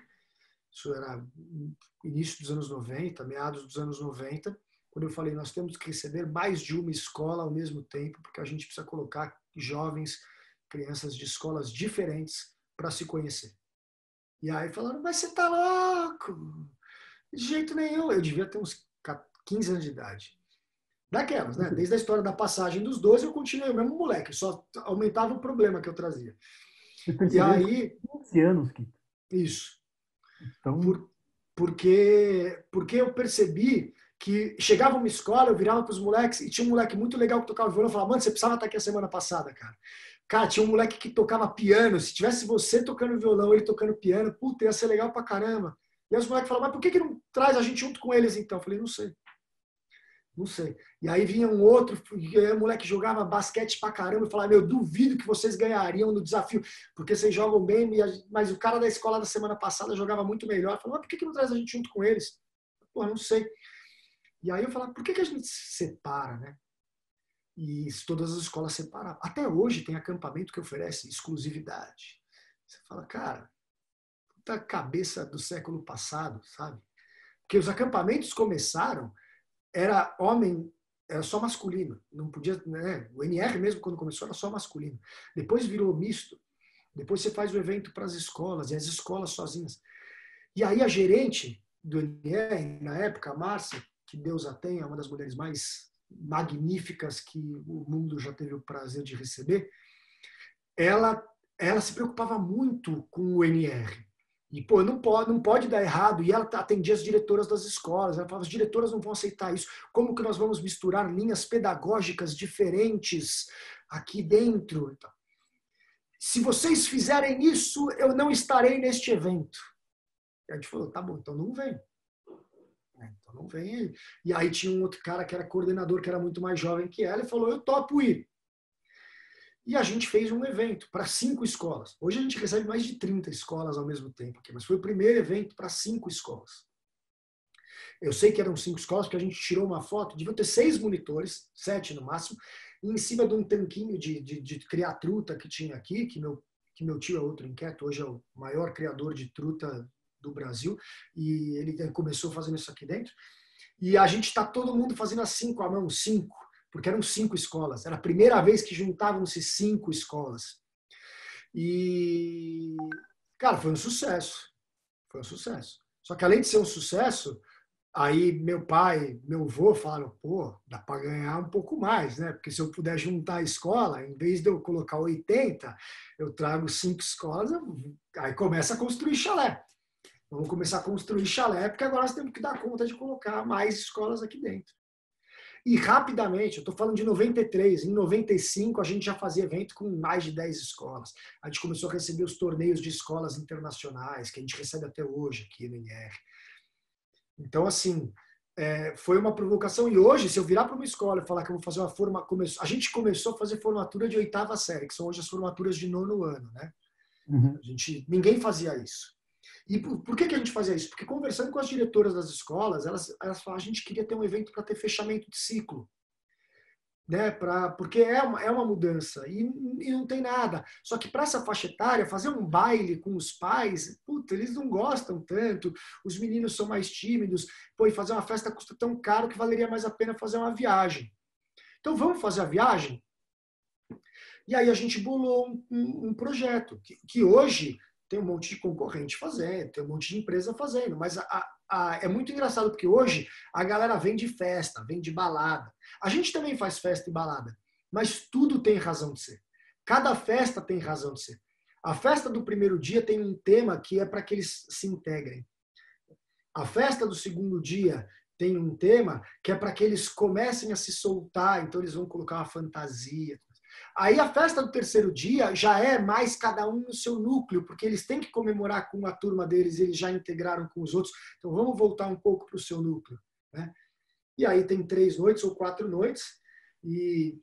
Isso era início dos anos 90, meados dos anos 90, quando eu falei, nós temos que receber mais de uma escola ao mesmo tempo, porque a gente precisa colocar jovens, crianças de escolas diferentes para se conhecer. E aí falaram, mas você tá louco? De jeito nenhum. Eu devia ter uns 15 anos de idade. Daquelas, né? Desde a história da passagem dos 12, eu continuei o mesmo moleque, só aumentava o problema que eu trazia. E aí... 15 anos, Kiko. Isso. Então... Porque eu percebi que chegava uma escola, eu virava para os moleques e tinha um moleque muito legal que tocava violão. Eu falava, mano, você precisava estar aqui a semana passada, cara. Cara, tinha um moleque que tocava piano. Se tivesse você tocando violão, ele tocando piano, puta, ia ser legal pra caramba. E aí os moleques falavam, mas por que não traz a gente junto com eles então? Eu falei, não sei. Não sei. E aí vinha um outro, e aí o moleque jogava basquete pra caramba e falava, meu, duvido que vocês ganhariam no desafio, porque vocês jogam bem, mas o cara da escola da semana passada jogava muito melhor. Eu falava, mas por que não traz a gente junto com eles? Pô, não sei. E aí eu falava, por que a gente se separa, né? E todas as escolas separavam. Até hoje tem acampamento que oferece exclusividade. Você fala, cara, puta cabeça do século passado, sabe? Porque os acampamentos começaram, era só masculino, não podia, né? O NR mesmo quando começou era só masculino. Depois virou misto. Depois você faz o evento para as escolas e as escolas sozinhas. E aí a gerente do NR na época, a Márcia, que Deus a tenha, uma das mulheres mais magníficas que o mundo já teve o prazer de receber, ela se preocupava muito com o NR. E, pô, não pode dar errado. E ela atendia as diretoras das escolas. Ela falava, as diretoras não vão aceitar isso. Como que nós vamos misturar linhas pedagógicas diferentes aqui dentro? Se vocês fizerem isso, eu não estarei neste evento. E a gente falou, tá bom, então não vem. Então não vem. E aí tinha um outro cara que era coordenador, que era muito mais jovem que ela, e falou, eu topo ir. E a gente fez um evento para 5 escolas. Hoje a gente recebe mais de 30 escolas ao mesmo tempo aqui, mas foi o primeiro evento para 5 escolas. Eu sei que eram 5 escolas, porque a gente tirou uma foto, deviam ter 6 monitores, 7 no máximo, e em cima de um tanquinho de criar truta que tinha aqui, que meu tio é outro inquieto, hoje é o maior criador de truta do Brasil, e ele começou fazendo isso aqui dentro. E a gente está todo mundo fazendo assim com a mão, 5. porque eram 5 escolas. Era a primeira vez que juntavam-se 5 escolas. E, cara, foi um sucesso. Foi um sucesso. Só que além de ser um sucesso, aí meu pai, meu avô falaram, pô, dá para ganhar um pouco mais, né? Porque se eu puder juntar a escola, em vez de eu colocar 80, eu trago 5 escolas, aí começa a construir chalé. Vamos começar a construir chalé, porque agora nós temos que dar conta de colocar mais escolas aqui dentro. E rapidamente, eu estou falando de 93, em 95 a gente já fazia evento com mais de 10 escolas. A gente começou a receber os torneios de escolas internacionais, que a gente recebe até hoje aqui no NR. Então, assim, foi uma provocação. E hoje, se eu virar para uma escola e falar que eu vou fazer uma a gente começou a fazer formatura de 8ª série, que são hoje as formaturas de 9º ano, né? Uhum. Ninguém fazia isso. E por que a gente fazia isso? Porque conversando com as diretoras das escolas, elas falavam, a gente queria ter um evento para ter fechamento de ciclo. Né? Porque é uma mudança e não tem nada. Só que para essa faixa etária, fazer um baile com os pais, puta, eles não gostam tanto, os meninos são mais tímidos, pô, e fazer uma festa custa tão caro que valeria mais a pena fazer uma viagem. Então vamos fazer a viagem? E aí a gente bolou um projeto, que hoje tem um monte de concorrente fazendo, tem um monte de empresa fazendo, mas é muito engraçado porque hoje a galera vem de festa, vem de balada. A gente também faz festa e balada, mas tudo tem razão de ser. Cada festa tem razão de ser. A festa do primeiro dia tem um tema que é para que eles se integrem. A festa do segundo dia tem um tema que é para que eles comecem a se soltar, então eles vão colocar uma fantasia. Aí a festa do terceiro dia já é mais cada um no seu núcleo, porque eles têm que comemorar com a turma deles, eles já integraram com os outros. Então vamos voltar um pouco para o seu núcleo. Né? E aí tem 3 noites ou 4 noites, e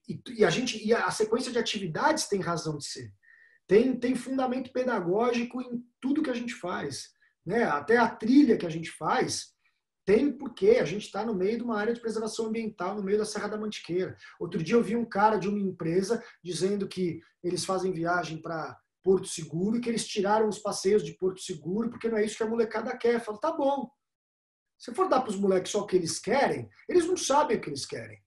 a sequência de atividades tem razão de ser. Tem fundamento pedagógico em tudo que a gente faz. Né? Até a trilha que a gente faz tem porque a gente está no meio de uma área de preservação ambiental, no meio da Serra da Mantiqueira. Outro dia eu vi um cara de uma empresa dizendo que eles fazem viagem para Porto Seguro e que eles tiraram os passeios de Porto Seguro porque não é isso que a molecada quer. Eu falo, tá bom. Se for dar para os moleques só o que eles querem, eles não sabem o que eles querem.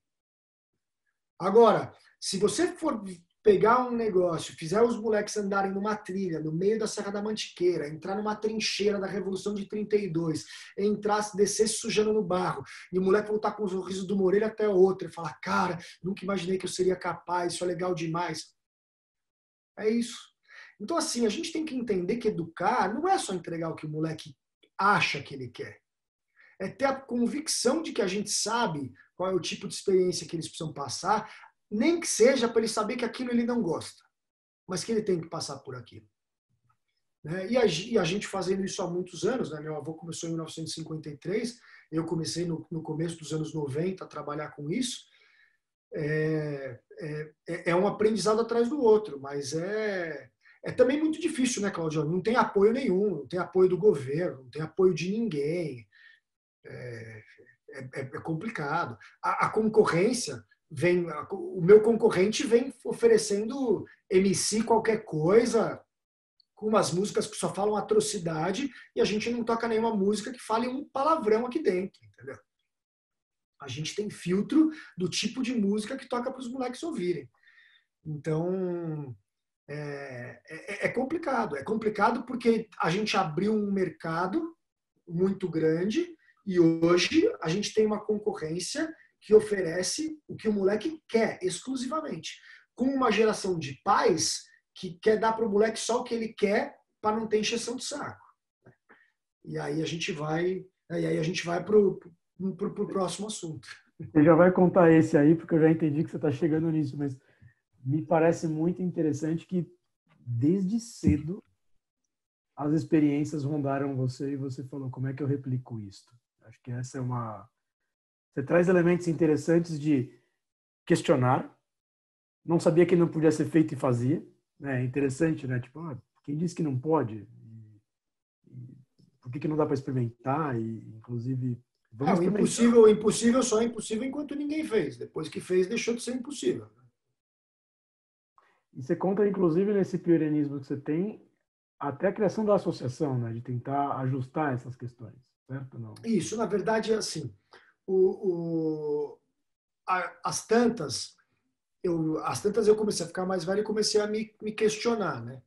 Agora, se você for pegar um negócio, fizer os moleques andarem numa trilha, no meio da Serra da Mantiqueira, entrar numa trincheira da Revolução de 32, entrar, descer sujando no barro, e o moleque voltar com o sorriso de uma orelha até a outra, e falar, cara, nunca imaginei que eu seria capaz, isso é legal demais. É isso. Então, assim, a gente tem que entender que educar não é só entregar o que o moleque acha que ele quer. É ter a convicção de que a gente sabe qual é o tipo de experiência que eles precisam passar, nem que seja para ele saber que aquilo ele não gosta, mas que ele tem que passar por aquilo. Né? E a gente fazendo isso há muitos anos, né? Meu avô começou em 1953, eu comecei no começo dos anos 90 a trabalhar com isso. É um aprendizado atrás do outro, mas é também muito difícil, né, Claudio? Não tem apoio nenhum, não tem apoio do governo, não tem apoio de ninguém. É complicado. A concorrência o meu concorrente vem oferecendo MC qualquer coisa, com umas músicas que só falam atrocidade, e a gente não toca nenhuma música que fale um palavrão aqui dentro, entendeu? A gente tem filtro do tipo de música que toca para os moleques ouvirem. Então, é complicado. É complicado porque a gente abriu um mercado muito grande e hoje a gente tem uma concorrência que oferece o que o moleque quer exclusivamente. Com uma geração de pais que quer dar para o moleque só o que ele quer para não ter encheção de saco. E aí a gente vai para o próximo assunto. Você já vai contar esse aí, porque eu já entendi que você está chegando nisso, mas me parece muito interessante que desde cedo as experiências rondaram você e você falou, como é que eu replico isto? Acho que essa é uma... Você traz elementos interessantes de questionar, não sabia que não podia ser feito e fazia. É interessante, né? Tipo, quem disse que não pode? Por que não dá para experimentar? E, inclusive, vamos experimentar. O impossível só é impossível enquanto ninguém fez. Depois que fez, deixou de ser impossível. E você conta, inclusive, nesse pioneirismo que você tem, até a criação da associação, né? De tentar ajustar essas questões, certo? Não? Isso, na verdade, é assim. Às tantas, eu comecei a ficar mais velho e comecei a me questionar, né?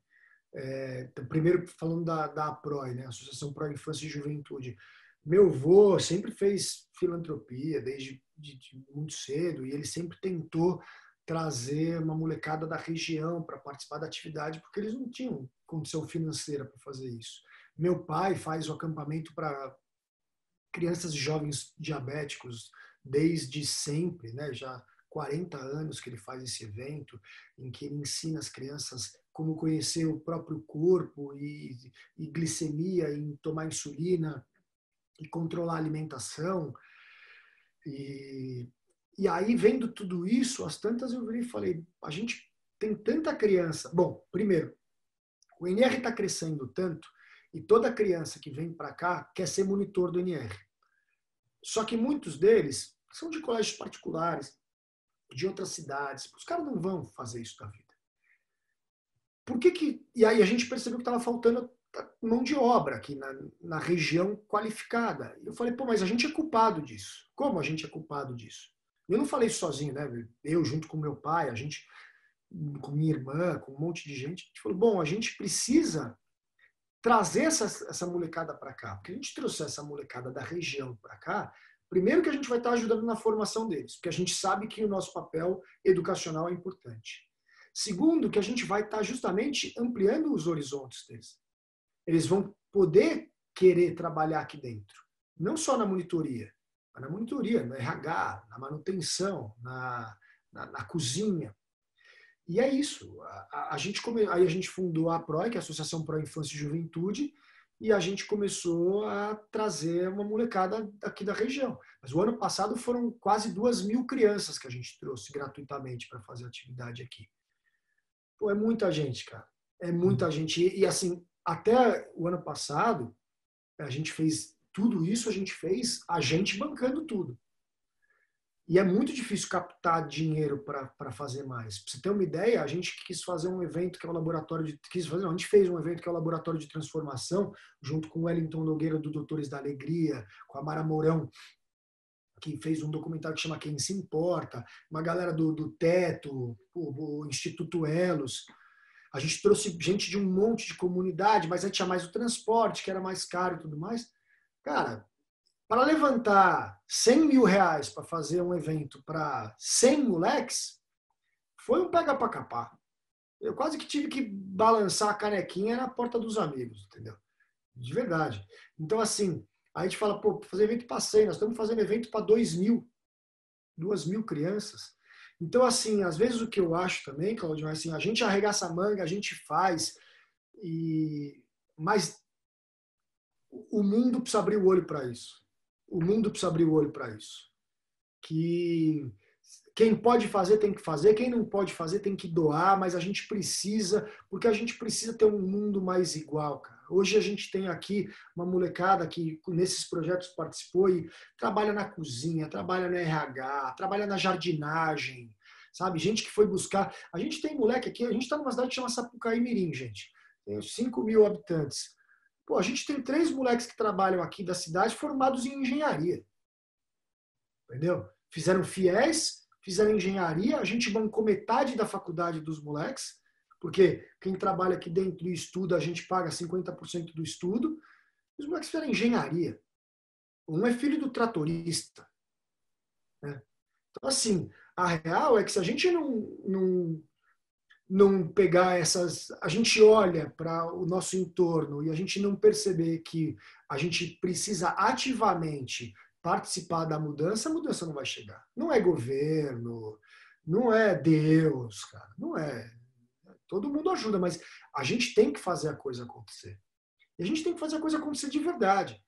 Então, primeiro, falando da APROI, né? Associação Pro Infância e Juventude. Meu avô sempre fez filantropia desde de muito cedo e ele sempre tentou trazer uma molecada da região para participar da atividade porque eles não tinham condição financeira para fazer isso. Meu pai faz o acampamento para crianças e jovens diabéticos desde sempre, né? Já 40 anos que ele faz esse evento, em que ele ensina as crianças como conhecer o próprio corpo e glicemia, em tomar insulina e controlar a alimentação. E aí, vendo tudo isso, às tantas eu virei e falei, a gente tem tanta criança. Bom, primeiro, o NR está crescendo tanto e toda criança que vem para cá quer ser monitor do NR. Só que muitos deles são de colégios particulares, de outras cidades. Os caras não vão fazer isso da vida. E aí a gente percebeu que estava faltando mão de obra aqui na região qualificada. Eu falei, pô, mas a gente é culpado disso. Como a gente é culpado disso? Eu não falei isso sozinho, né? Eu junto com meu pai, a gente, com minha irmã, com um monte de gente, a gente falou, bom, a gente precisa trazer essa molecada para cá. Porque a gente trouxe essa molecada da região para cá, primeiro que a gente vai estar ajudando na formação deles, porque a gente sabe que o nosso papel educacional é importante. Segundo, que a gente vai estar justamente ampliando os horizontes deles. Eles vão poder querer trabalhar aqui dentro. Não só na monitoria, mas na monitoria, no RH, na manutenção, na cozinha. E é isso. Aí a gente fundou a APROI, que é a Associação Pro Infância e Juventude, e a gente começou a trazer uma molecada aqui da região. Mas o ano passado foram quase 2.000 crianças que a gente trouxe gratuitamente para fazer atividade aqui. Pô, é muita gente, cara. É muita gente. E assim, até o ano passado, a gente fez tudo isso, a gente bancando tudo. E é muito difícil captar dinheiro para fazer mais. Para você ter uma ideia, a gente quis fazer um evento que é o laboratório de... a gente fez um evento que é o laboratório de transformação, junto com o Wellington Nogueira, do Doutores da Alegria, com a Mara Mourão, que fez um documentário que chama Quem Se Importa, uma galera do Teto, o Instituto Elos. A gente trouxe gente de um monte de comunidade, mas aí tinha mais o transporte, que era mais caro e tudo mais. Cara, para levantar 100 mil reais para fazer um evento para 100 moleques, foi um pega para capar. Eu quase que tive que balançar a canequinha na porta dos amigos, entendeu? De verdade. Então, assim, aí a gente fala, pô, fazer evento para 100, nós estamos fazendo evento para 2.000, 2.000 crianças. Então, assim, às vezes o que eu acho também, Claudio, é assim, a gente arregaça a manga, a gente faz, mas o mundo precisa abrir o olho para isso. O mundo precisa abrir o olho para isso. Que quem pode fazer tem que fazer, quem não pode fazer tem que doar, mas a gente precisa, porque a gente precisa ter um mundo mais igual, cara. Hoje a gente tem aqui uma molecada que nesses projetos participou e trabalha na cozinha, trabalha no RH, trabalha na jardinagem, sabe? Gente que foi buscar... A gente tem moleque aqui, a gente está numa cidade que chama Sapucaí Mirim, gente. Tem 5.000 habitantes. Pô, a gente tem 3 moleques que trabalham aqui da cidade formados em engenharia. Entendeu? Fizeram FIES, fizeram engenharia, a gente bancou metade da faculdade dos moleques, porque quem trabalha aqui dentro e estuda, a gente paga 50% do estudo. Os moleques fizeram engenharia. Um é filho do tratorista. Né? Então, assim, a real é que se a gente não pegar essas... A gente olha para o nosso entorno e a gente não perceber que a gente precisa ativamente participar da mudança, a mudança não vai chegar. Não é governo, não é Deus, cara, não é. Todo mundo ajuda, mas a gente tem que fazer a coisa acontecer. E a gente tem que fazer a coisa acontecer de verdade.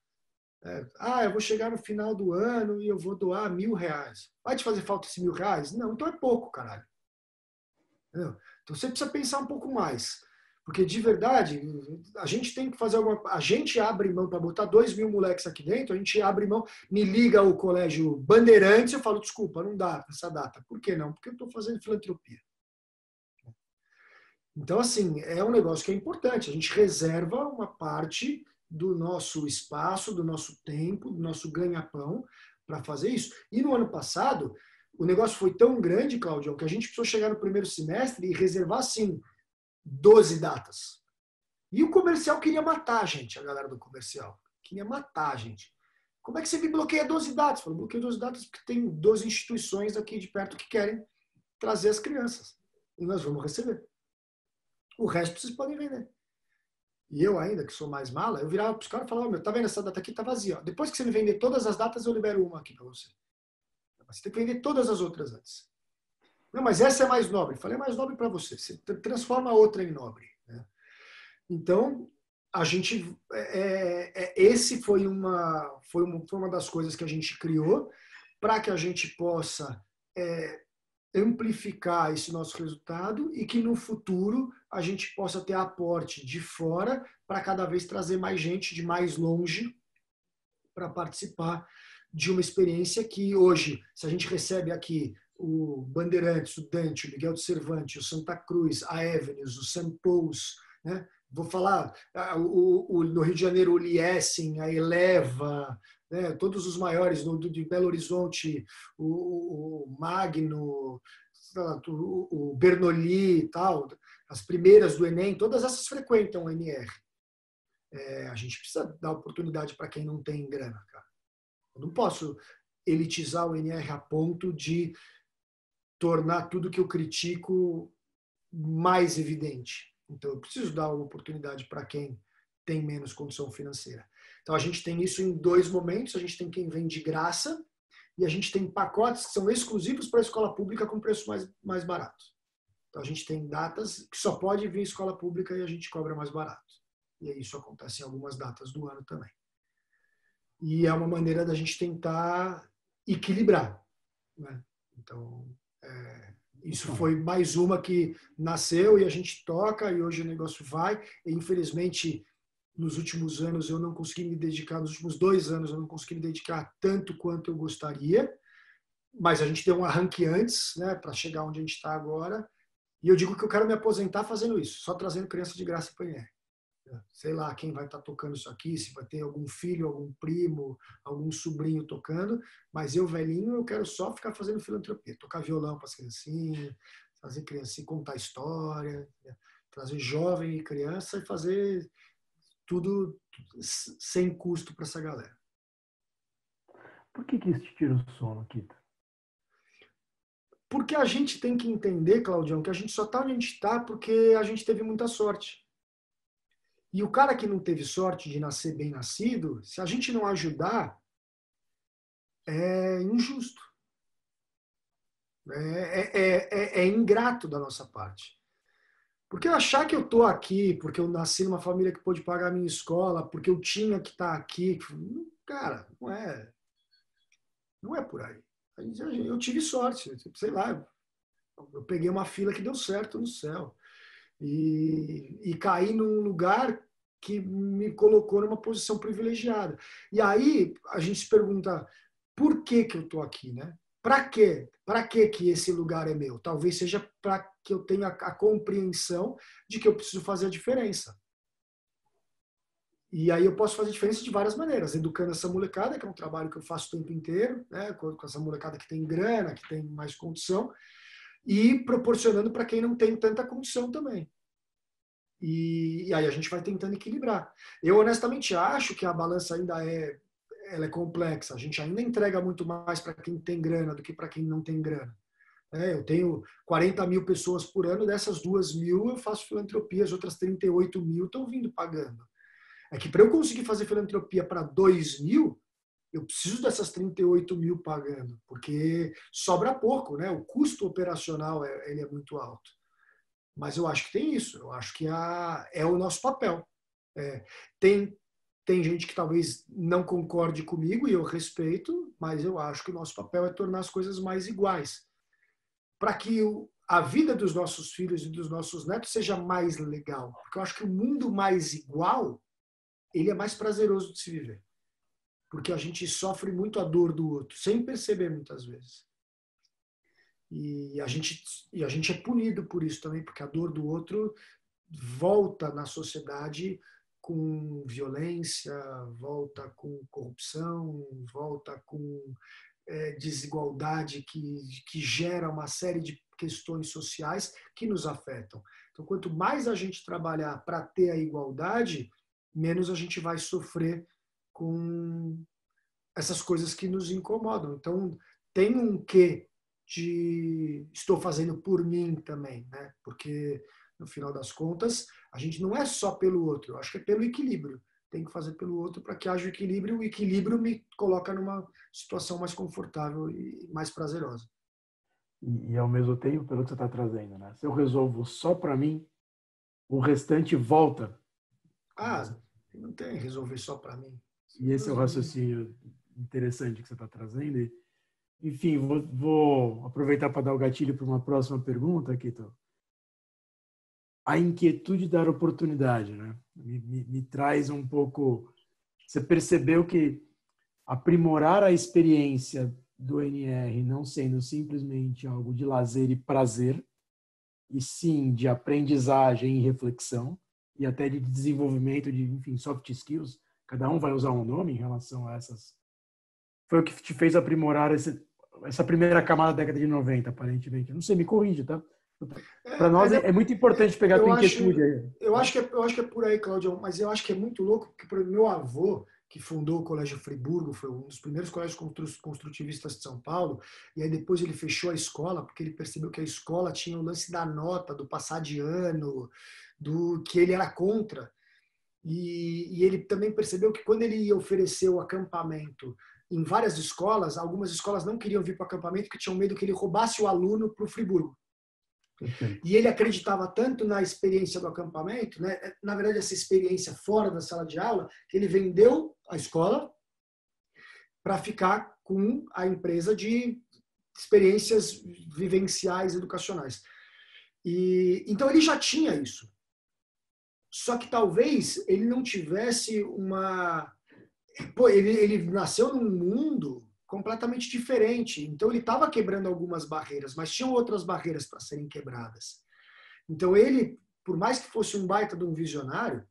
Eu vou chegar no final do ano e eu vou doar R$1.000. Vai te fazer falta esse R$1.000? Não, então é pouco, caralho. Entendeu? Então você precisa pensar um pouco mais. Porque, de verdade, a gente tem que fazer alguma... A gente abre mão para botar 2.000 moleques aqui dentro, a gente abre mão, me liga o colégio Bandeirantes, eu falo, desculpa, não dá essa data. Por que não? Porque eu estou fazendo filantropia. Então, assim, é um negócio que é importante. A gente reserva uma parte do nosso espaço, do nosso tempo, do nosso ganha-pão para fazer isso. E no ano passado, o negócio foi tão grande, Claudio, que a gente precisou chegar no primeiro semestre e reservar, assim, 12 datas. E o comercial queria matar a gente, a galera do comercial. Queria matar a gente. Como é que você me bloqueia 12 datas? Eu falei, bloqueio 12 datas porque tem 12 instituições aqui de perto que querem trazer as crianças. E nós vamos receber. O resto vocês podem vender. E eu ainda, que sou mais mala, eu virava para os caras e falava, tá vendo, essa data aqui tá vazia. Depois que você me vender todas as datas, eu libero uma aqui para você. Você tem que vender todas as outras antes. Não, mas essa é mais nobre. Eu falei, é mais nobre para você. Você transforma a outra em nobre. Né? Então, a gente... esse foi uma das coisas que a gente criou para que a gente possa amplificar esse nosso resultado e que no futuro a gente possa ter aporte de fora para cada vez trazer mais gente de mais longe para participar de uma experiência que hoje, se a gente recebe aqui o Bandeirantes, o Dante, o Miguel de Cervantes, o Santa Cruz, a Avenues, o St. Paul's, né? Vou falar no Rio de Janeiro o Liesing, a Eleva, né? Todos os maiores, de Belo Horizonte, o Magno, o Bernoulli e tal, as primeiras do Enem, todas essas frequentam o NR. A gente precisa dar oportunidade para quem não tem grana, cara. Eu não posso elitizar o NR a ponto de tornar tudo que eu critico mais evidente. Então, eu preciso dar uma oportunidade para quem tem menos condição financeira. Então, a gente tem isso em dois momentos. A gente tem quem vem de graça e a gente tem pacotes que são exclusivos para a escola pública com preço mais barato. Então, a gente tem datas que só pode vir escola pública e a gente cobra mais barato. E isso acontece em algumas datas do ano também. E é uma maneira da gente tentar equilibrar. Né? Então, isso foi mais uma que nasceu e a gente toca e hoje o negócio vai. E, infelizmente, nos últimos anos eu não consegui me dedicar, nos últimos 2 anos eu não consegui me dedicar tanto quanto eu gostaria, mas a gente deu um arranque antes, né, para chegar onde a gente está agora. E eu digo que eu quero me aposentar fazendo isso, só trazendo criança de graça para o INR. Sei lá quem vai estar tocando isso aqui, se vai ter algum filho, algum primo, algum sobrinho tocando, mas eu, velhinho, eu quero só ficar fazendo filantropia, tocar violão para as criancinhas, fazer criancinha, contar história, né? Trazer jovem e criança e fazer tudo sem custo para essa galera. Por que isso te tira o sono, Kita? Porque a gente tem que entender, Claudião, que a gente só está onde a gente está porque a gente teve muita sorte. E o cara que não teve sorte de nascer bem nascido, se a gente não ajudar, é injusto. É ingrato da nossa parte. Porque achar que eu estou aqui, porque eu nasci numa família que pôde pagar a minha escola, porque eu tinha que estar aqui, cara, não é por aí. Eu tive sorte, sei lá, eu peguei uma fila que deu certo no céu. E caí num lugar que me colocou numa posição privilegiada. E aí a gente se pergunta, por que eu estou aqui, né? Para quê? Para que esse lugar é meu? Talvez seja para que eu tenha a compreensão de que eu preciso fazer a diferença. E aí eu posso fazer a diferença de várias maneiras, educando essa molecada, que é um trabalho que eu faço o tempo inteiro, né? Com essa molecada que tem grana, que tem mais condição, e proporcionando para quem não tem tanta condição também. E aí a gente vai tentando equilibrar. Eu honestamente acho que a balança ainda ela é complexa. A gente ainda entrega muito mais para quem tem grana do que para quem não tem grana. Eu tenho 40 mil pessoas por ano, dessas 2 mil eu faço filantropia, as outras 38 mil estão vindo pagando. É que para eu conseguir fazer filantropia para 2 mil, eu preciso dessas 38 mil pagando, porque sobra pouco, né? O custo operacional ele é muito alto. Mas eu acho que tem isso, eu acho que é o nosso papel. Tem gente que talvez não concorde comigo e eu respeito, mas eu acho que o nosso papel é tornar as coisas mais iguais. Para que a vida dos nossos filhos e dos nossos netos seja mais legal. Porque eu acho que o mundo mais igual, ele é mais prazeroso de se viver. Porque a gente sofre muito a dor do outro, sem perceber muitas vezes. E a gente é punido por isso também, porque a dor do outro volta na sociedade com violência, volta com corrupção, volta com desigualdade, que gera uma série de questões sociais que nos afetam. Então, quanto mais a gente trabalhar para ter a igualdade, menos a gente vai sofrer com essas coisas que nos incomodam. Então, tem um quê de estou fazendo por mim também, né? Porque, no final das contas, a gente não é só pelo outro, eu acho que é pelo equilíbrio. Tem que fazer pelo outro para que haja o equilíbrio me coloca numa situação mais confortável e mais prazerosa. E ao mesmo tempo, pelo que você está trazendo, né? Se eu resolvo só para mim, o restante volta. Não tem resolver só para mim. E esse é o raciocínio interessante que você está trazendo. Enfim, vou aproveitar para dar o gatilho para uma próxima pergunta, Kito. A inquietude dar oportunidade, né? Me traz um pouco... Você percebeu que aprimorar a experiência do NR não sendo simplesmente algo de lazer e prazer, e sim de aprendizagem e reflexão, e até de desenvolvimento de, enfim, soft skills. Cada um vai usar um nome em relação a essas. Foi o que te fez aprimorar essa primeira camada da década de 90, aparentemente. Eu não sei, me corrige, tá? Para nós é muito importante pegar a tua inquietude aí. Eu acho que é por aí, Claudio, mas eu acho que é muito louco, porque por meu avô, que fundou o Colégio Friburgo, foi um dos primeiros colégios construtivistas de São Paulo, e aí depois ele fechou a escola, porque ele percebeu que a escola tinha o lance da nota, do passar de ano, do que ele era contra. E ele também percebeu que quando ele ofereceu o acampamento em várias escolas, algumas escolas não queriam vir para o acampamento porque tinham medo que ele roubasse o aluno para o Friburgo. Perfeito. E ele acreditava tanto na experiência do acampamento, né? Na verdade, essa experiência fora da sala de aula, que ele vendeu a escola para ficar com a empresa de experiências vivenciais educacionais. Então, ele já tinha isso. Só que talvez ele não tivesse uma... ele nasceu num mundo completamente diferente. Então, ele estava quebrando algumas barreiras, mas tinham outras barreiras para serem quebradas. Então, ele, por mais que fosse um baita de um visionário,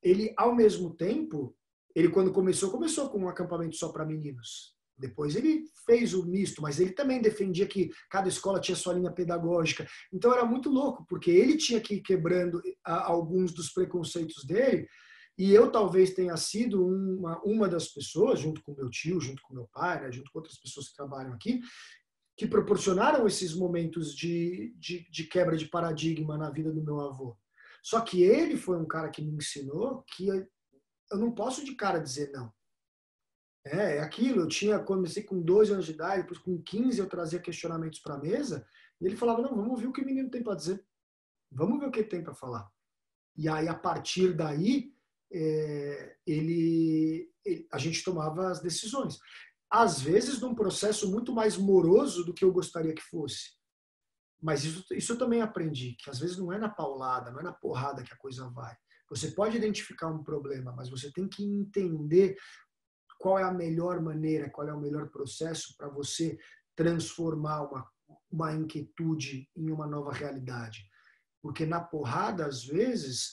ele, ao mesmo tempo, ele, quando começou com um acampamento só para meninos. Depois ele fez o misto, mas ele também defendia que cada escola tinha sua linha pedagógica. Então, era muito louco, porque ele tinha que ir quebrando alguns dos preconceitos dele. E eu talvez tenha sido uma das pessoas, junto com meu tio, junto com meu pai, né, junto com outras pessoas que trabalham aqui, que proporcionaram esses momentos de quebra de paradigma na vida do meu avô. Só que ele foi um cara que me ensinou que eu não posso de cara dizer não. É aquilo, comecei com 12 anos de idade, depois com 15 eu trazia questionamentos para a mesa, e ele falava, não, vamos ouvir o que o menino tem para dizer. Vamos ver o que ele tem para falar. E aí, a partir daí, a gente tomava as decisões. Às vezes, num processo muito mais moroso do que eu gostaria que fosse. Mas isso eu também aprendi, que às vezes não é na paulada, não é na porrada que a coisa vai. Você pode identificar um problema, mas você tem que entender qual é a melhor maneira, qual é o melhor processo para você transformar uma inquietude em uma nova realidade. Porque na porrada, às vezes,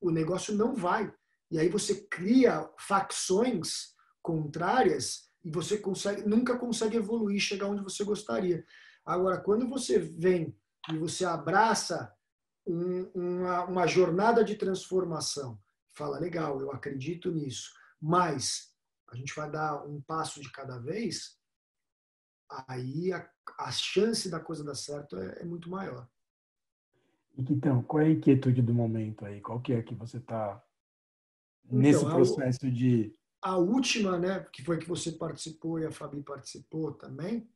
o negócio não vai. E aí você cria facções contrárias e você nunca consegue evoluir, chegar onde você gostaria. Agora, quando você vem e você abraça uma jornada de transformação, fala, legal, eu acredito nisso, mas a gente vai dar um passo de cada vez, aí a chance da coisa dar certo é muito maior. Então, qual é a inquietude do momento aí? Qual que é que você está nesse processo de... A última, né, que foi que você participou e a Fabi participou também,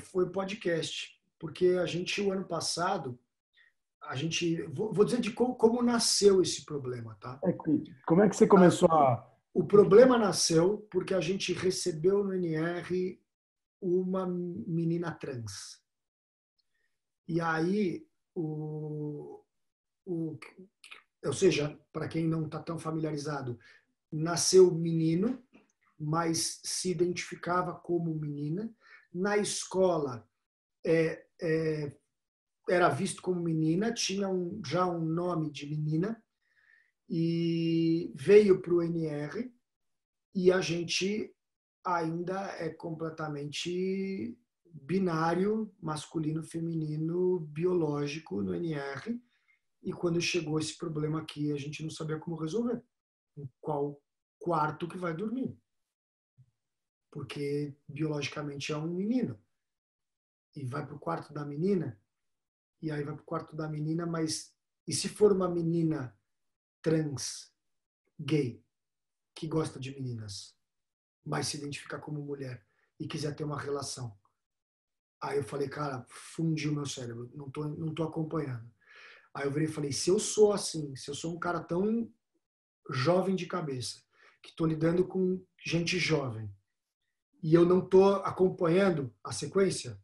foi o podcast. Porque a gente, o ano passado, vou dizer de como nasceu esse problema, tá? Como é que você começou a... O problema nasceu porque a gente recebeu no NR uma menina trans. E aí, ou seja, para quem não está tão familiarizado, nasceu menino, mas se identificava como menina. Na escola, era visto como menina, tinha já um nome de menina, e veio para o NR, e a gente ainda é completamente binário, masculino, feminino, biológico no NR. E quando chegou esse problema aqui, a gente não sabia como resolver. Em qual quarto que vai dormir? Porque biologicamente é um menino. E vai para o quarto da menina, e aí vai para o quarto da menina, mas e se for uma menina trans, gay, que gosta de meninas, mas se identificar como mulher e quiser ter uma relação? Aí eu falei, cara, fundiu meu cérebro, não tô acompanhando. Aí eu virei e falei, se eu sou assim, se eu sou um cara tão jovem de cabeça, que estou lidando com gente jovem, e eu não estou acompanhando a sequência,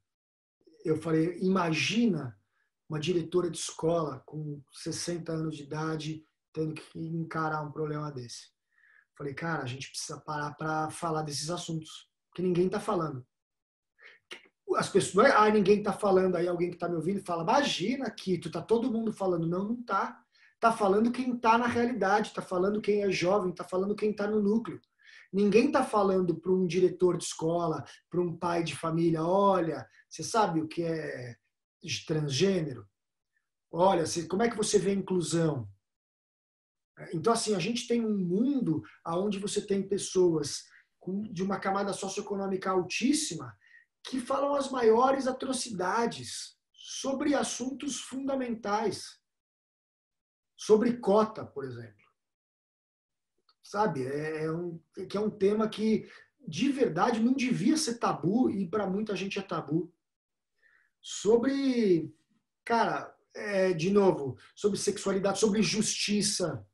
eu falei, imagina uma diretora de escola com 60 anos de idade tendo que encarar um problema desse. Falei, cara, a gente precisa parar para falar desses assuntos, que ninguém está falando. As pessoas, ninguém está falando, aí alguém que está me ouvindo fala, imagina que tu tá todo mundo falando. Não, não tá. Tá falando quem está na realidade, tá falando quem é jovem, tá falando quem está no núcleo. Ninguém está falando para um diretor de escola, para um pai de família, olha, você sabe o que é transgênero? Olha, como é que você vê a inclusão? Então, assim, a gente tem um mundo onde você tem pessoas de uma camada socioeconômica altíssima que falam as maiores atrocidades sobre assuntos fundamentais. Sobre cota, por exemplo. Sabe? Que é um tema que, de verdade, não devia ser tabu e para muita gente é tabu. Sobre, cara, de novo, sobre sexualidade, sobre justiça.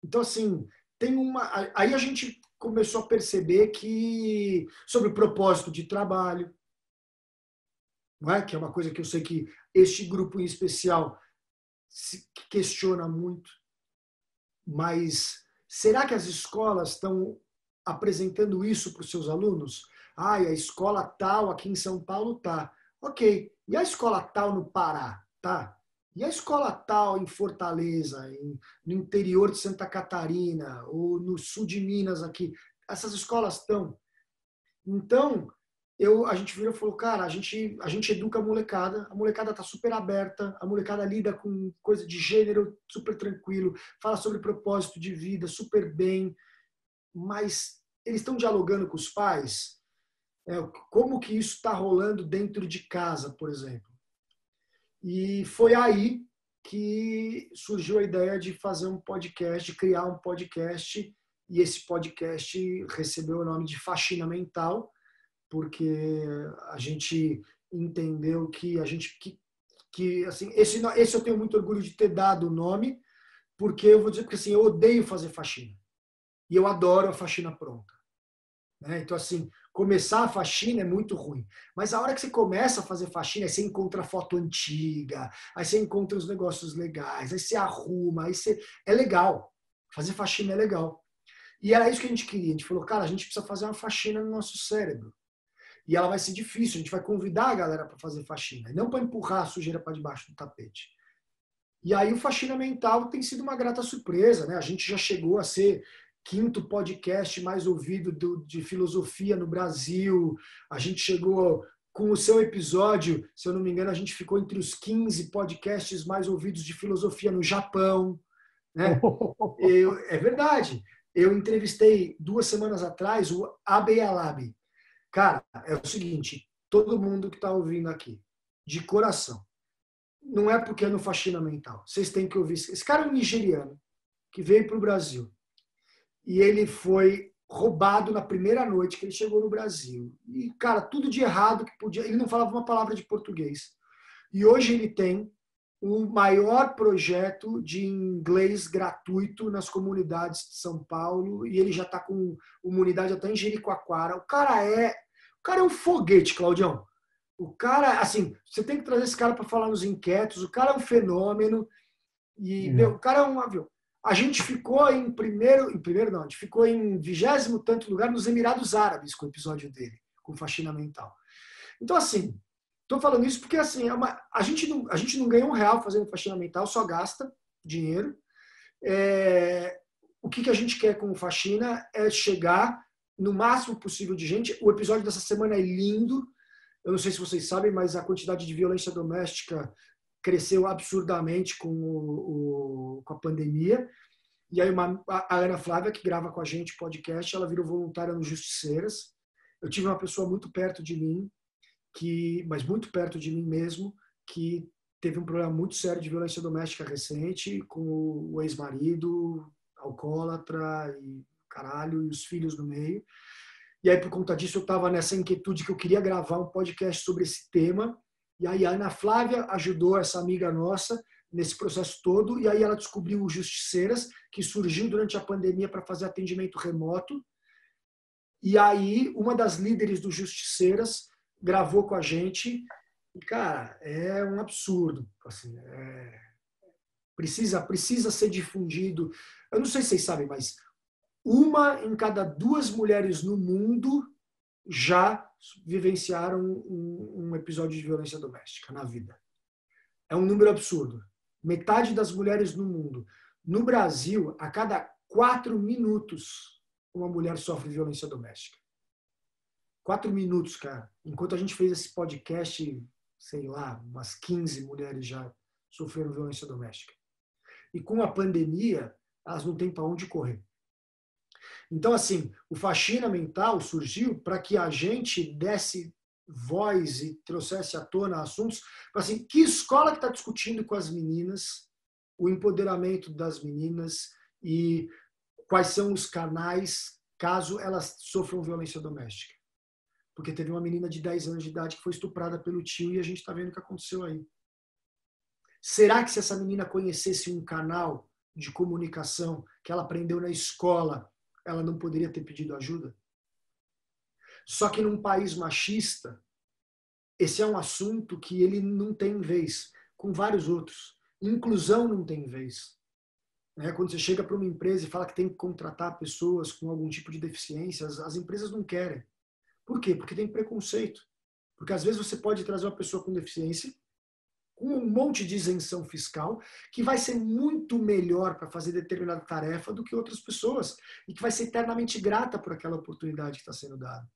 Então, assim, tem uma. Aí a gente começou a perceber que sobre o propósito de trabalho, não é? Que é uma coisa que eu sei que este grupo em especial se questiona muito. Mas será que as escolas estão apresentando isso para os seus alunos? A escola tal aqui em São Paulo tá. Ok. E a escola tal no Pará? Tá. E a escola tal em Fortaleza, no interior de Santa Catarina, ou no sul de Minas aqui? Essas escolas estão. Então, a gente virou e falou, cara, a gente educa a molecada tá super aberta, a molecada lida com coisa de gênero super tranquilo, fala sobre propósito de vida super bem, mas eles estão dialogando com os pais? Como que isso está rolando dentro de casa, por exemplo? E foi aí que surgiu a ideia de fazer um podcast, de criar um podcast, e esse podcast recebeu o nome de Faxina Mental, porque a gente entendeu que assim, esse eu tenho muito orgulho de ter dado o nome, porque eu vou dizer que assim, eu odeio fazer faxina e eu adoro a faxina pronta, né? Então assim, começar a faxina é muito ruim, mas a hora que você começa a fazer faxina, aí você encontra foto antiga, aí você encontra os negócios legais, aí você arruma, é legal. Fazer faxina é legal. E era isso que a gente queria. A gente falou, cara, a gente precisa fazer uma faxina no nosso cérebro. E ela vai ser difícil, a gente vai convidar a galera para fazer faxina, e não para empurrar a sujeira para debaixo do tapete. E aí o Faxina Mental tem sido uma grata surpresa, né? A gente já chegou a ser quinto podcast mais ouvido de filosofia no Brasil, a gente chegou com o seu episódio, se eu não me engano, a gente ficou entre os 15 podcasts mais ouvidos de filosofia no Japão, né? É verdade. Eu entrevistei 2 semanas atrás o Abe Alabi. Cara, é o seguinte, todo mundo que está ouvindo aqui, de coração, não é porque é no Faxina Mental. Vocês têm que ouvir. Esse cara é um nigeriano que veio para o Brasil e ele foi roubado na primeira noite que ele chegou no Brasil. E, cara, tudo de errado que podia. Ele não falava uma palavra de português. E hoje ele tem o maior projeto de inglês gratuito nas comunidades de São Paulo e ele já está com uma unidade até em Jericoacoara. O cara é um foguete, Claudião. O cara, assim, você tem que trazer esse cara para falar nos inquietos. O cara é um fenômeno e meu, o cara é um avião. A gente ficou em primeiro não, a gente ficou em 20º tanto lugar nos Emirados Árabes com o episódio dele, com Faxina Mental. Então, assim, estou falando isso porque assim, a gente não ganha R$1 fazendo faxina mental, só gasta dinheiro. O que a gente quer com faxina é chegar no máximo possível de gente. O episódio dessa semana é lindo. Eu não sei se vocês sabem, mas a quantidade de violência doméstica cresceu absurdamente com a pandemia. E aí a Ana Flávia, que grava com a gente podcast, ela virou voluntária no Justiceiras. Eu tive uma pessoa muito perto de mim, mas muito perto de mim mesmo, que teve um problema muito sério de violência doméstica recente, com o ex-marido, alcoólatra e caralho, e os filhos no meio. E aí, por conta disso, eu estava nessa inquietude que eu queria gravar um podcast sobre esse tema. E aí a Ana Flávia ajudou essa amiga nossa nesse processo todo. E aí ela descobriu o Justiceiras, que surgiu durante a pandemia para fazer atendimento remoto. E aí uma das líderes do Justiceiras gravou com a gente. E, cara, é um absurdo. Assim, precisa ser difundido. Eu não sei se vocês sabem, mas 1 em cada 2 mulheres no mundo já vivenciaram um episódio de violência doméstica na vida. É um número absurdo. Metade das mulheres no mundo. No Brasil, a cada 4 minutos, uma mulher sofre violência doméstica. 4 minutos, cara. Enquanto a gente fez esse podcast, sei lá, umas 15 mulheres já sofreram violência doméstica. E com a pandemia, elas não têm para onde correr. Então, assim, o Faxina Mental surgiu para que a gente desse voz e trouxesse à tona assuntos, assim, que escola que está discutindo com as meninas o empoderamento das meninas e quais são os canais caso elas sofram violência doméstica. Porque teve uma menina de 10 anos de idade que foi estuprada pelo tio e a gente está vendo o que aconteceu aí. Será que se essa menina conhecesse um canal de comunicação que ela aprendeu na escola, ela não poderia ter pedido ajuda? Só que num país machista, esse é um assunto que ele não tem vez, com vários outros. Inclusão não tem vez. Quando você chega para uma empresa e fala que tem que contratar pessoas com algum tipo de deficiência, as empresas não querem. Por quê? Porque tem preconceito. Porque às vezes você pode trazer uma pessoa com deficiência, com um monte de isenção fiscal, que vai ser muito melhor para fazer determinada tarefa do que outras pessoas, e que vai ser eternamente grata por aquela oportunidade que está sendo dada.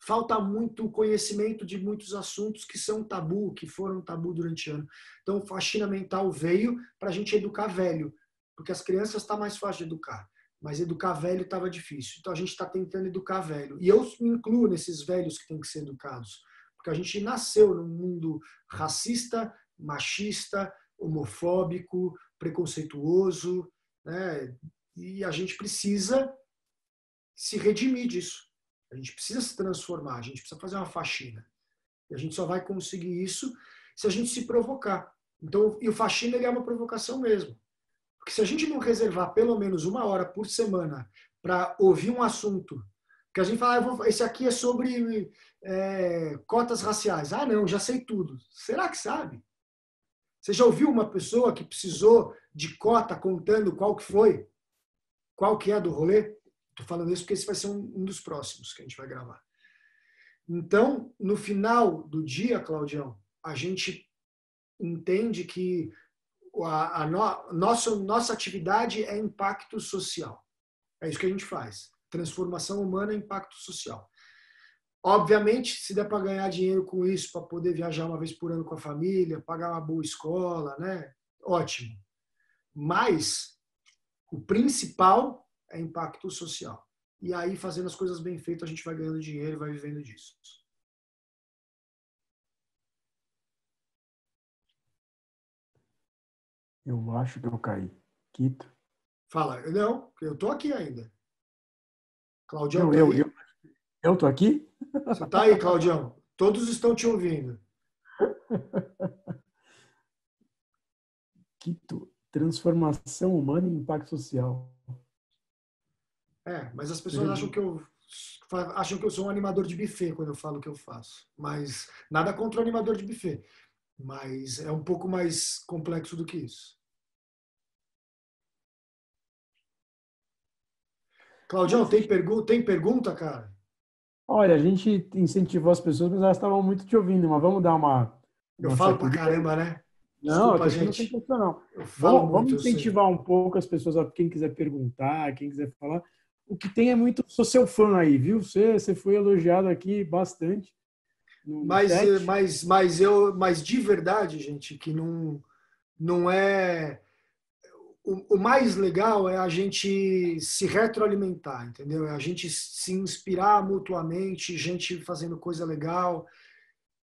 Falta muito conhecimento de muitos assuntos que são tabu, que foram tabu durante anos. Então, o Faxina Mental veio para a gente educar velho, porque as crianças está mais fácil de educar, mas educar velho estava difícil. Então, a gente está tentando educar velho. E eu me incluo nesses velhos que têm que ser educados, porque a gente nasceu num mundo racista, machista, homofóbico, preconceituoso, né? E a gente precisa se redimir disso. A gente precisa se transformar, a gente precisa fazer uma faxina. E a gente só vai conseguir isso se a gente se provocar. Então, e o faxina ele é uma provocação mesmo. Porque se a gente não reservar pelo menos 1 hora por semana para ouvir um assunto, que a gente fala, esse aqui é sobre cotas raciais. Ah, não, já sei tudo. Será que sabe? Você já ouviu uma pessoa que precisou de cota contando qual que foi? Qual que é do rolê? Estou falando isso porque esse vai ser um dos próximos que a gente vai gravar. Então, no final do dia, Claudião, a gente entende que nossa atividade é impacto social. É isso que a gente faz. Transformação humana é impacto social. Obviamente, se der para ganhar dinheiro com isso, para poder viajar uma vez por ano com a família, pagar uma boa escola, né? Ótimo. Mas o principal é impacto social. E aí, fazendo as coisas bem feitas, a gente vai ganhando dinheiro e vai vivendo disso. Eu acho que eu caí. Quito. Fala. Não, eu tô aqui ainda. Claudião, Não, tá aí? eu tô aqui? Você tá aí, Claudião? Todos estão te ouvindo. Quito. Transformação humana e impacto social. Mas as pessoas acham que eu sou um animador de buffet quando eu falo o que eu faço. Mas nada contra o animador de buffet. Mas é um pouco mais complexo do que isso. Claudião, tem pergunta, cara? Olha, a gente incentivou as pessoas, mas elas estavam muito te ouvindo. Mas vamos dar uma Eu falo pra caramba, né? Não, Desculpa, eu tô sendo gente. sensacional. Eu falo Vamos muito, eu sei. incentivar um pouco as pessoas, quem quiser perguntar, quem quiser falar. o que tem é muito... Sou seu fã aí, viu? Você foi elogiado aqui bastante no chat. Mas de verdade, gente, que não é... O mais legal é a gente se retroalimentar, entendeu? É a gente se inspirar mutuamente, gente fazendo coisa legal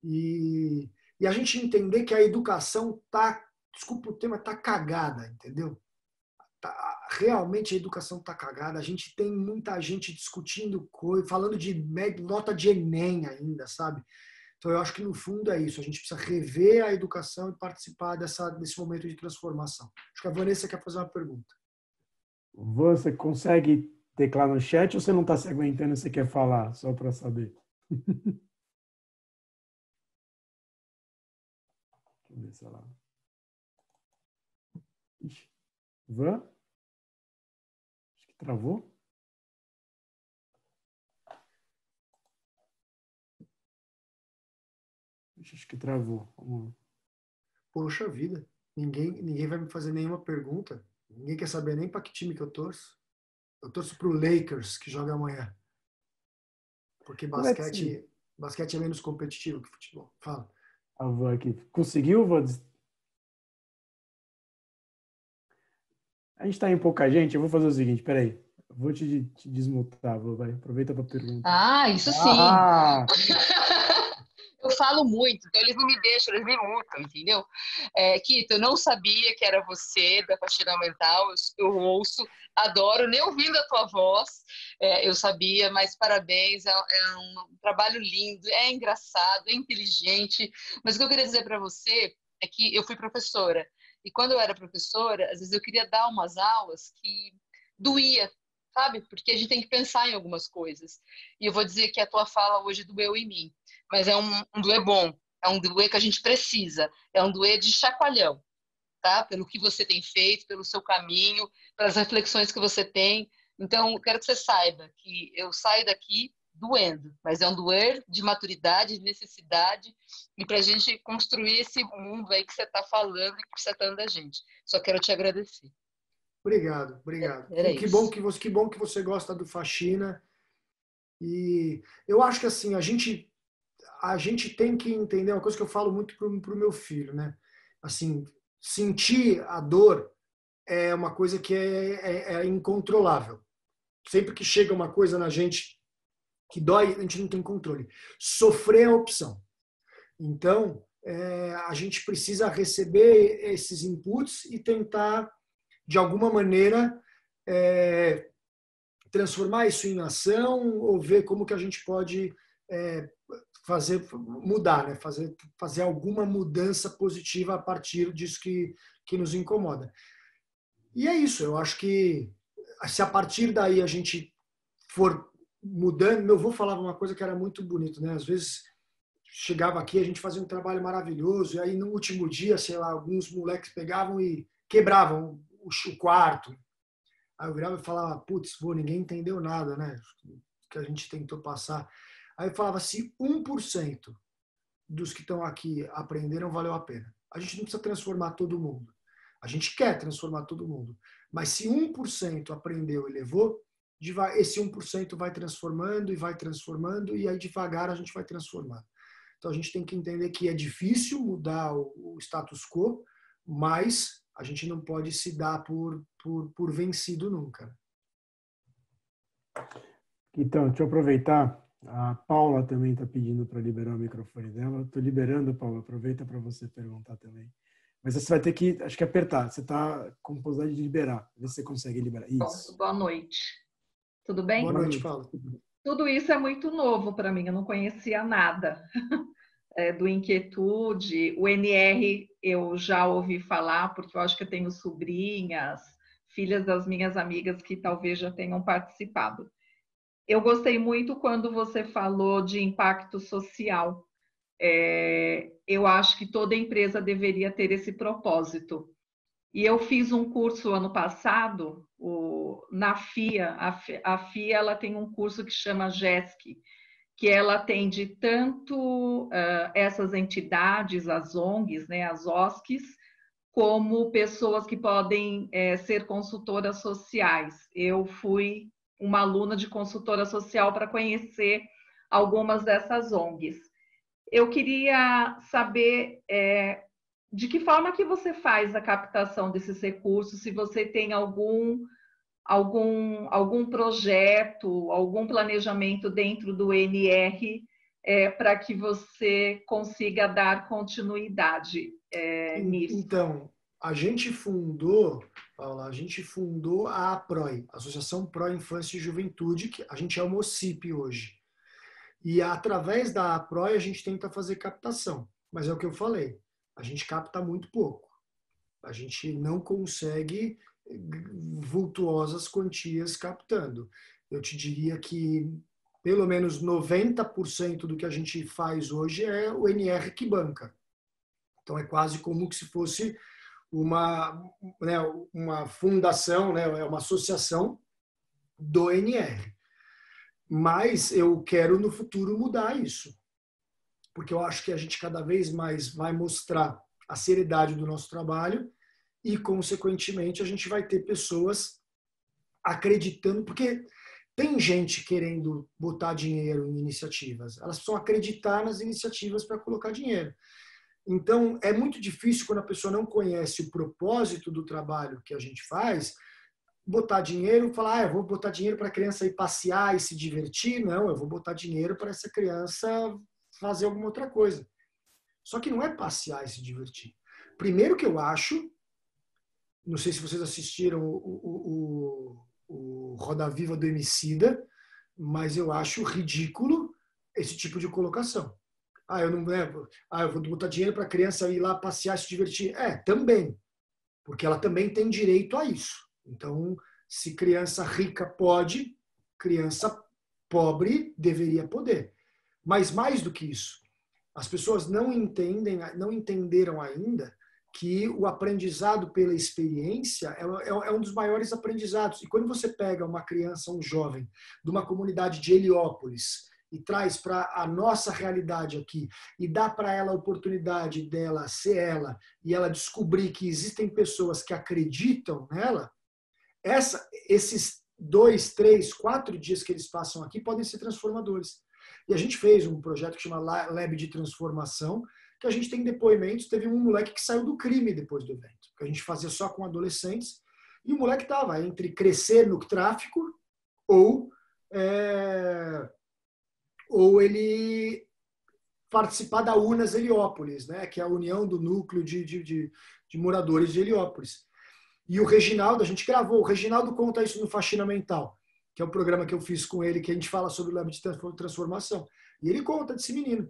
e a gente entender que a educação tá, desculpa o tema, tá cagada, entendeu? Realmente a educação tá cagada. A gente tem muita gente discutindo coisa, falando de nota de Enem ainda, sabe? Então, eu acho que, no fundo, é isso. A gente precisa rever a educação e participar desse momento de transformação. Acho que a Vanessa quer fazer uma pergunta. Você consegue teclar no chat ou você não está se aguentando e você quer falar, só para saber? Deixa eu ver se ela... Ixi. Van? Acho que travou. Acho que travou. Poxa vida, ninguém vai me fazer nenhuma pergunta. Ninguém quer saber nem para que time que eu torço. Eu torço para o Lakers, que joga amanhã. Porque Como é que você... basquete é menos competitivo que futebol. Fala. A Van aqui. Conseguiu, Van? A gente está em pouca gente. Eu vou fazer o seguinte, peraí. Vou te desmutar, vai. Aproveita para perguntar. Ah, isso sim. Ah! Eu falo muito, então eles não me deixam, eles me multam, entendeu? Kito, eu não sabia que era você da Faxina Mental, eu ouço, adoro, nem ouvindo a tua voz, eu sabia, mas parabéns, é um trabalho lindo, é engraçado, é inteligente, mas o que eu queria dizer para você é que eu fui professora, e quando eu era professora, às vezes eu queria dar umas aulas que doía, sabe? Porque a gente tem que pensar em algumas coisas. E eu vou dizer que a tua fala hoje doeu em mim. Mas é um duê bom. É um duê que a gente precisa. É um duê de chacoalhão, tá? Pelo que você tem feito, pelo seu caminho, pelas reflexões que você tem. Então, eu quero que você saiba que eu saio daqui doendo, mas é um doer de maturidade, de necessidade, e para a gente construir esse mundo aí que você está falando e que precisa tanto da gente. Só quero te agradecer. Obrigado. Era Que bom isso. que bom que você gosta do Faxina. E eu acho que assim, a gente tem que entender uma coisa que eu falo muito pro meu filho, né? Assim, sentir a dor é uma coisa que é incontrolável. Sempre que chega uma coisa na gente que dói, a gente não tem controle. Sofrer é a opção. Então, a gente precisa receber esses inputs e tentar, de alguma maneira, transformar isso em ação ou ver como que a gente pode mudar, né? fazer alguma mudança positiva a partir disso que nos incomoda. E é isso, eu acho que se a partir daí a gente for mudando, meu avô falava uma coisa que era muito bonito, né? Às vezes chegava aqui, a gente fazia um trabalho maravilhoso, e aí no último dia, sei lá, alguns moleques pegavam e quebravam o quarto. Aí eu virava e falava, putz, ninguém entendeu nada, né? Que a gente tentou passar. Aí eu falava, se 1% dos que estão aqui aprenderam, valeu a pena. A gente não precisa transformar todo mundo. A gente quer transformar todo mundo. Mas se 1% aprendeu e levou, esse 1% vai transformando, e aí devagar a gente vai transformando. Então a gente tem que entender que é difícil mudar o status quo, mas a gente não pode se dar por vencido nunca. Então, deixa eu aproveitar. A Paula também está pedindo para liberar o microfone dela. Estou liberando, Paula. Aproveita para você perguntar também. Mas você vai ter que, acho que apertar. Você está com possibilidade de liberar. Vê se você consegue liberar. Isso. Boa noite. Tudo bem? Boa noite, Paula. Tudo isso é muito novo para mim. Eu não conhecia nada do Inquietude. O NR eu já ouvi falar, porque eu acho que eu tenho sobrinhas, filhas das minhas amigas que talvez já tenham participado. Eu gostei muito quando você falou de impacto social. Eu acho que toda empresa deveria ter esse propósito. E eu fiz um curso ano passado, na FIA. A FIA ela tem um curso que chama GESC, que ela atende tanto essas entidades, as ONGs, né, as OSCs, como pessoas que podem ser consultoras sociais. Eu fui uma aluna de consultora social para conhecer algumas dessas ONGs. Eu queria saber de que forma que você faz a captação desses recursos, se você tem algum projeto, algum planejamento dentro do NR para que você consiga dar continuidade nisso. Então, a gente fundou, Paula, a APROI, Associação Pró Infância e Juventude, que a gente é uma OCIP hoje. E através da APROI a gente tenta fazer captação. Mas é o que eu falei, a gente capta muito pouco. A gente não consegue vultuosas quantias captando. Eu te diria que pelo menos 90% do que a gente faz hoje é o NR que banca. Então é quase como se fosse uma fundação, né, uma associação do NR. Mas eu quero no futuro mudar isso, porque eu acho que a gente cada vez mais vai mostrar a seriedade do nosso trabalho e, consequentemente, a gente vai ter pessoas acreditando, porque tem gente querendo botar dinheiro em iniciativas, elas precisam acreditar nas iniciativas para colocar dinheiro. Então, é muito difícil quando a pessoa não conhece o propósito do trabalho que a gente faz, botar dinheiro e falar, eu vou botar dinheiro para a criança ir passear e se divertir. Não, eu vou botar dinheiro para essa criança fazer alguma outra coisa. Só que não é passear e se divertir. Primeiro que eu acho, não sei se vocês assistiram o Roda Viva do Emicida, mas eu acho ridículo esse tipo de colocação. Eu vou botar dinheiro para a criança ir lá passear e se divertir. Também, porque ela também tem direito a isso. Então, se criança rica pode, criança pobre deveria poder. Mas mais do que isso, as pessoas não entenderam ainda que o aprendizado pela experiência é um dos maiores aprendizados. E quando você pega uma criança, um jovem, de uma comunidade de Heliópolis e traz para a nossa realidade aqui e dá para ela a oportunidade dela ser ela e ela descobrir que existem pessoas que acreditam nela, esses 2, 3, 4 dias que eles passam aqui podem ser transformadores. E a gente fez um projeto que chama Lab de Transformação, que a gente tem depoimentos. Teve um moleque que saiu do crime depois do evento, que a gente fazia só com adolescentes, e o moleque estava entre crescer no tráfico ou ele participar da Unas Heliópolis, né, que é a união do núcleo de moradores de Heliópolis. E o Reginaldo, a gente gravou, o Reginaldo conta isso no Faxina Mental, que é o programa que eu fiz com ele, que a gente fala sobre o Lab de Transformação. E ele conta desse menino.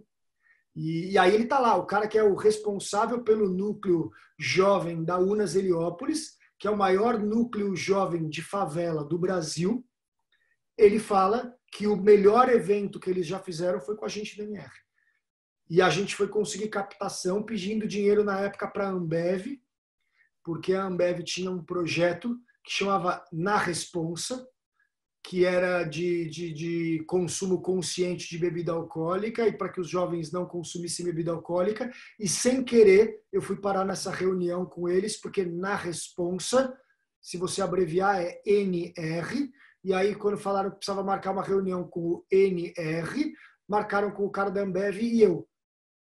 E aí ele está lá, o cara que é o responsável pelo núcleo jovem da Unas Heliópolis, que é o maior núcleo jovem de favela do Brasil. Ele fala que o melhor evento que eles já fizeram foi com a gente do NR. E a gente foi conseguir captação pedindo dinheiro na época para a Ambev, porque a Ambev tinha um projeto que chamava Na Responsa, que era de consumo consciente de bebida alcoólica e para que os jovens não consumissem bebida alcoólica. E, sem querer, eu fui parar nessa reunião com eles, porque Na Responsa, se você abreviar, é NR. E aí, quando falaram que precisava marcar uma reunião com o NR, marcaram com o cara da Ambev e eu.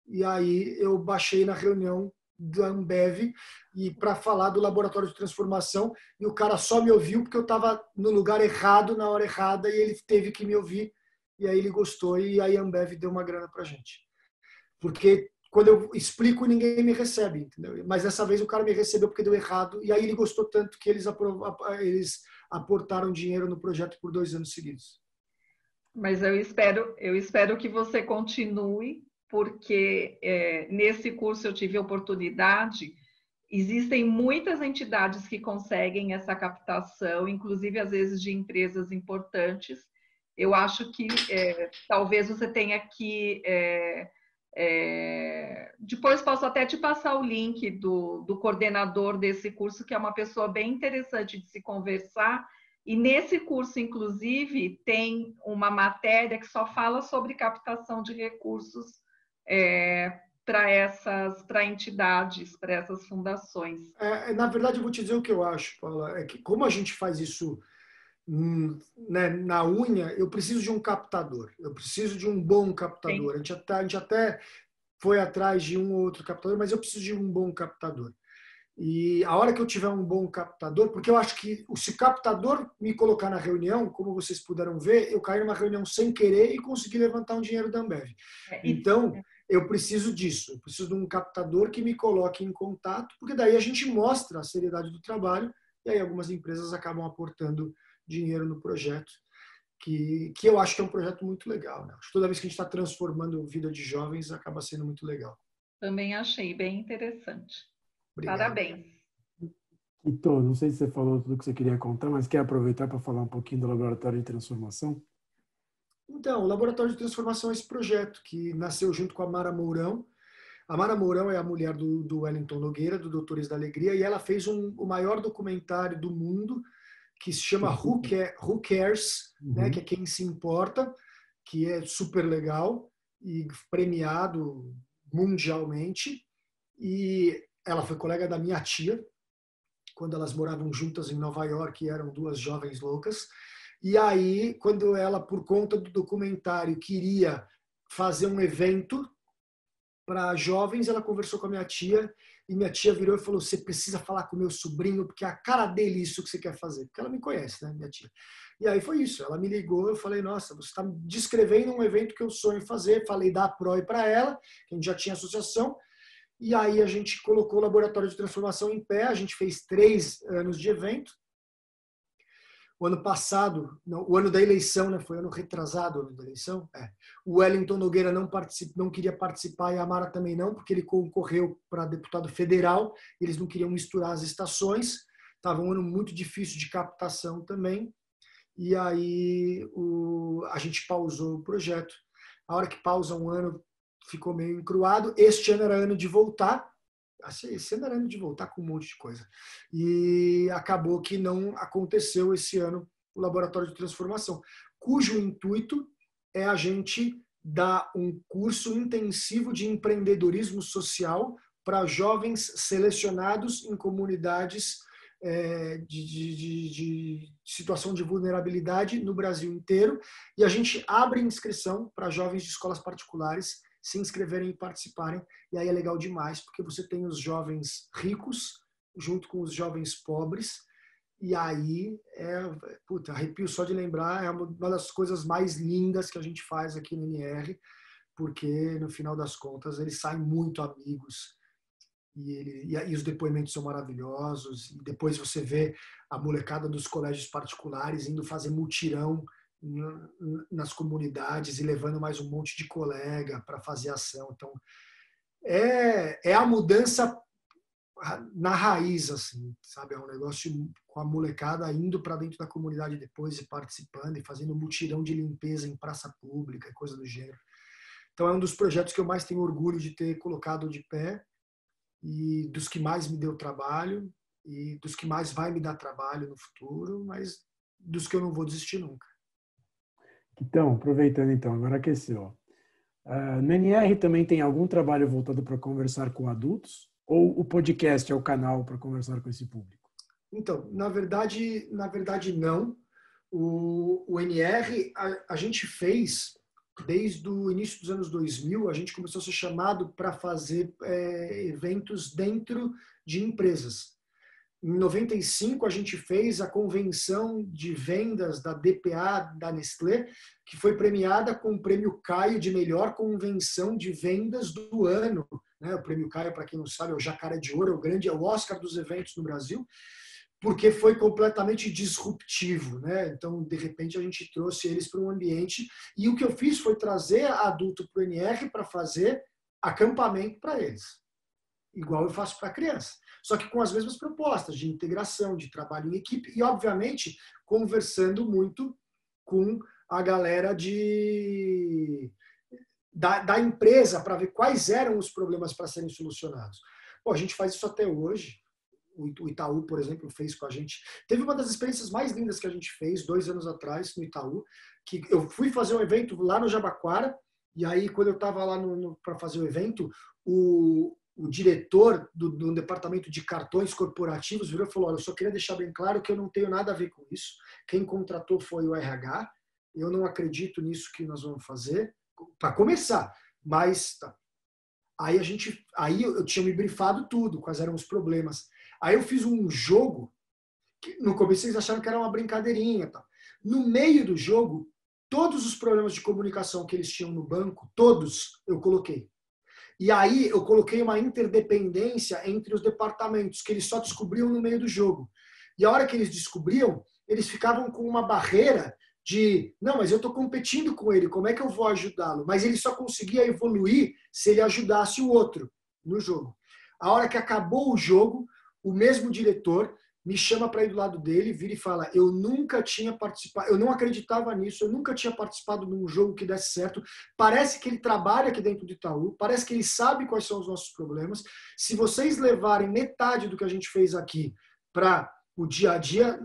E aí eu baixei na reunião da Ambev e para falar do laboratório de transformação, e o cara só me ouviu porque eu estava no lugar errado, na hora errada, e ele teve que me ouvir, e aí ele gostou, e aí a Ambev deu uma grana pra gente. Porque quando eu explico, ninguém me recebe, entendeu? Mas dessa vez o cara me recebeu porque deu errado, e aí ele gostou tanto que eles aportaram dinheiro no projeto por 2 anos seguidos. Mas eu espero que você continue, porque nesse curso eu tive a oportunidade. Existem muitas entidades que conseguem essa captação, inclusive às vezes de empresas importantes. Eu acho que talvez você tenha que... depois posso até te passar o link do coordenador desse curso, que é uma pessoa bem interessante de se conversar. E nesse curso, inclusive, tem uma matéria que só fala sobre captação de recursos para entidades, para essas fundações. Na verdade, eu vou te dizer o que eu acho, Paula, é que como a gente faz isso né, na unha, eu preciso de um captador. Eu preciso de um bom captador. A gente até foi atrás de um ou outro captador, mas eu preciso de um bom captador. E a hora que eu tiver um bom captador, porque eu acho que se o captador me colocar na reunião, como vocês puderam ver, eu caí numa reunião sem querer e consegui levantar um dinheiro da Ambev. Então, eu preciso disso. Eu preciso de um captador que me coloque em contato, porque daí a gente mostra a seriedade do trabalho e aí algumas empresas acabam aportando dinheiro no projeto, que eu acho que é um projeto muito legal, né? Acho que toda vez que a gente está transformando a vida de jovens, acaba sendo muito legal. Também achei bem interessante. Obrigado. Parabéns. Então, não sei se você falou tudo que você queria contar, mas quer aproveitar para falar um pouquinho do Laboratório de Transformação? Então, o Laboratório de Transformação é esse projeto que nasceu junto com a Mara Mourão. A Mara Mourão é a mulher do Wellington Nogueira, do Doutores da Alegria, e ela fez o maior documentário do mundo, que se chama Who Cares, né, que é Quem Se Importa, que é super legal e premiado mundialmente. E ela foi colega da minha tia, quando elas moravam juntas em Nova York e eram duas jovens loucas. E aí, quando ela, por conta do documentário, queria fazer um evento para jovens, ela conversou com a minha tia e minha tia virou e falou: você precisa falar com o meu sobrinho, porque é a cara dele isso que você quer fazer. Porque ela me conhece, né, minha tia. E aí foi isso. Ela me ligou, eu falei: nossa, você está descrevendo um evento que eu sonho fazer. Falei da APROE para ela, que a gente já tinha associação. E aí a gente colocou o Laboratório de Transformação em pé, a gente fez 3 anos de evento. O ano passado, não, o ano da eleição, né, foi ano retrasado, o ano da eleição. O Wellington Nogueira não queria participar e a Mara também não, porque ele concorreu para deputado federal, eles não queriam misturar as estações, estava um ano muito difícil de captação também, e aí a gente pausou o projeto. A hora que pausa um ano, ficou meio encruado. Este ano era ano de voltar. Esse ano era ano de voltar com um monte de coisa. E acabou que não aconteceu esse ano o Laboratório de Transformação, cujo intuito é a gente dar um curso intensivo de empreendedorismo social para jovens selecionados em comunidades de situação de vulnerabilidade no Brasil inteiro. E a gente abre inscrição para jovens de escolas particulares se inscreverem e participarem. E aí é legal demais, porque você tem os jovens ricos junto com os jovens pobres. E aí, arrepio só de lembrar, é uma das coisas mais lindas que a gente faz aqui no NR, porque no final das contas eles saem muito amigos. E os depoimentos são maravilhosos. E depois você vê a molecada dos colégios particulares indo fazer mutirão nas comunidades e levando mais um monte de colega para fazer ação. Então, é a mudança na raiz, assim, sabe? É um negócio com a molecada indo para dentro da comunidade depois e participando e fazendo mutirão de limpeza em praça pública, coisa do gênero. Então, é um dos projetos que eu mais tenho orgulho de ter colocado de pé e dos que mais me deu trabalho e dos que mais vai me dar trabalho no futuro, mas dos que eu não vou desistir nunca. Então, aproveitando então, agora aqueceu. No NR também tem algum trabalho voltado para conversar com adultos? Ou o podcast é o canal para conversar com esse público? Então, na verdade não. O NR, a gente fez, desde o início dos anos 2000, a gente começou a ser chamado para fazer eventos dentro de empresas. Em 95, a gente fez a convenção de vendas da DPA, da Nestlé, que foi premiada com o Prêmio Caio de melhor convenção de vendas do ano. O Prêmio Caio, para quem não sabe, é o Jacaré de Ouro, é o Oscar dos eventos no Brasil, porque foi completamente disruptivo. Então, de repente, a gente trouxe eles para um ambiente. E o que eu fiz foi trazer adulto para o NR para fazer acampamento para eles, igual eu faço para criança. Só que com as mesmas propostas de integração, de trabalho em equipe e, obviamente, conversando muito com a galera da empresa para ver quais eram os problemas para serem solucionados. A gente faz isso até hoje. O Itaú, por exemplo, fez com a gente. Teve uma das experiências mais lindas que a gente fez 2 anos atrás no Itaú, que eu fui fazer um evento lá no Jabaquara, e aí quando eu estava lá para fazer o evento, o o diretor do departamento de cartões corporativos virou e falou: olha, eu só queria deixar bem claro que eu não tenho nada a ver com isso. Quem contratou foi o RH. Eu não acredito nisso que nós vamos fazer. Para começar. Mas tá. Aí eu tinha me brifado tudo, quais eram os problemas. Aí eu fiz um jogo que no começo eles acharam que era uma brincadeirinha. Tá? No meio do jogo, todos os problemas de comunicação que eles tinham no banco, todos eu coloquei. E aí eu coloquei uma interdependência entre os departamentos, que eles só descobriam no meio do jogo. E a hora que eles descobriam, eles ficavam com uma barreira de, não, mas eu estou competindo com ele, como é que eu vou ajudá-lo? Mas ele só conseguia evoluir se ele ajudasse o outro no jogo. A hora que acabou o jogo, o mesmo diretor me chama para ir do lado dele, vira e fala: eu nunca tinha participado, eu não acreditava nisso, eu nunca tinha participado de um jogo que desse certo. Parece que ele trabalha aqui dentro do Itaú, parece que ele sabe quais são os nossos problemas. Se vocês levarem metade do que a gente fez aqui para o dia a dia,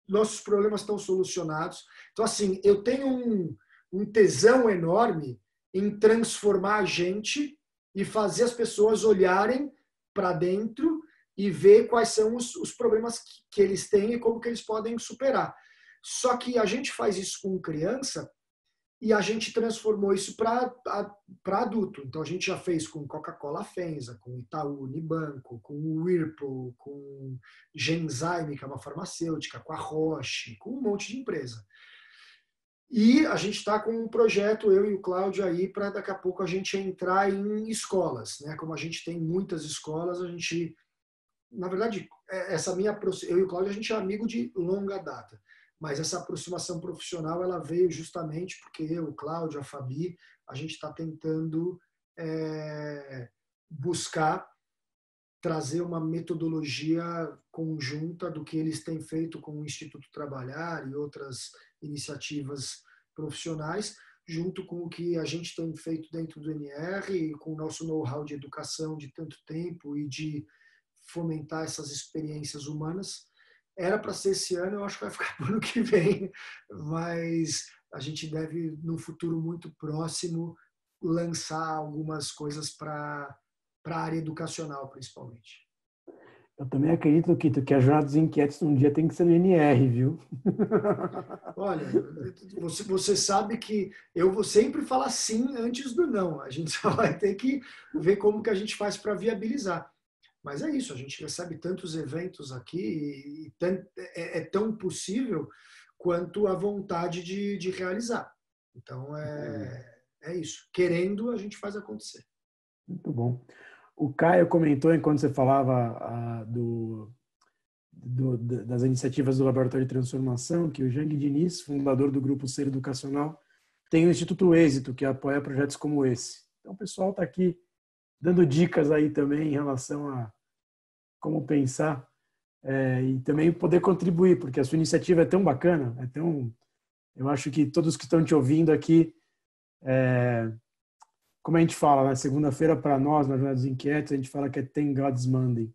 nossos problemas estão solucionados. Então, assim, eu tenho um tesão enorme em transformar a gente e fazer as pessoas olharem para dentro e ver quais são os problemas que eles têm e como que eles podem superar. Só que a gente faz isso com criança e a gente transformou isso para adulto. Então, a gente já fez com Coca-Cola FEMSA, com Itaú Unibanco, com o Whirlpool, com Genzyme, que é uma farmacêutica, com a Roche, com um monte de empresa. E a gente está com um projeto, eu e o Cláudio, aí, para daqui a pouco a gente entrar em escolas. Né? Como a gente tem muitas escolas, a gente... Na verdade, eu e o Cláudio, a gente é amigo de longa data. Mas essa aproximação profissional ela veio justamente porque eu, o Cláudio, a Fabi, a gente está tentando buscar trazer uma metodologia conjunta do que eles têm feito com o Instituto Trabalhar e outras iniciativas profissionais, junto com o que a gente tem feito dentro do NR e com o nosso know-how de educação de tanto tempo e de fomentar essas experiências humanas. Era para ser esse ano, eu acho que vai ficar para o ano que vem, mas a gente deve, num futuro muito próximo, lançar algumas coisas para a área educacional, principalmente. Eu também acredito, Kito, que a Jornada dos Inquietos um dia tem que ser no NR, viu? Olha, você sabe que eu vou sempre falar sim antes do não. A gente só vai ter que ver como que a gente faz para viabilizar. Mas é isso, a gente recebe tantos eventos aqui e é tão possível quanto a vontade de realizar. Então, é isso. Querendo, a gente faz acontecer. Muito bom. O Caio comentou, enquanto você falava das iniciativas do Laboratório de Transformação, que o Jang Diniz, fundador do Grupo Ser Educacional, tem o Instituto Êxito, que apoia projetos como esse. Então, o pessoal está aqui dando dicas aí também em relação a como pensar e também poder contribuir, porque a sua iniciativa é tão bacana, eu acho que todos que estão te ouvindo aqui, como a gente fala, na segunda-feira para nós, na Jornada dos Inquietos, a gente fala que é Thank God's Monday,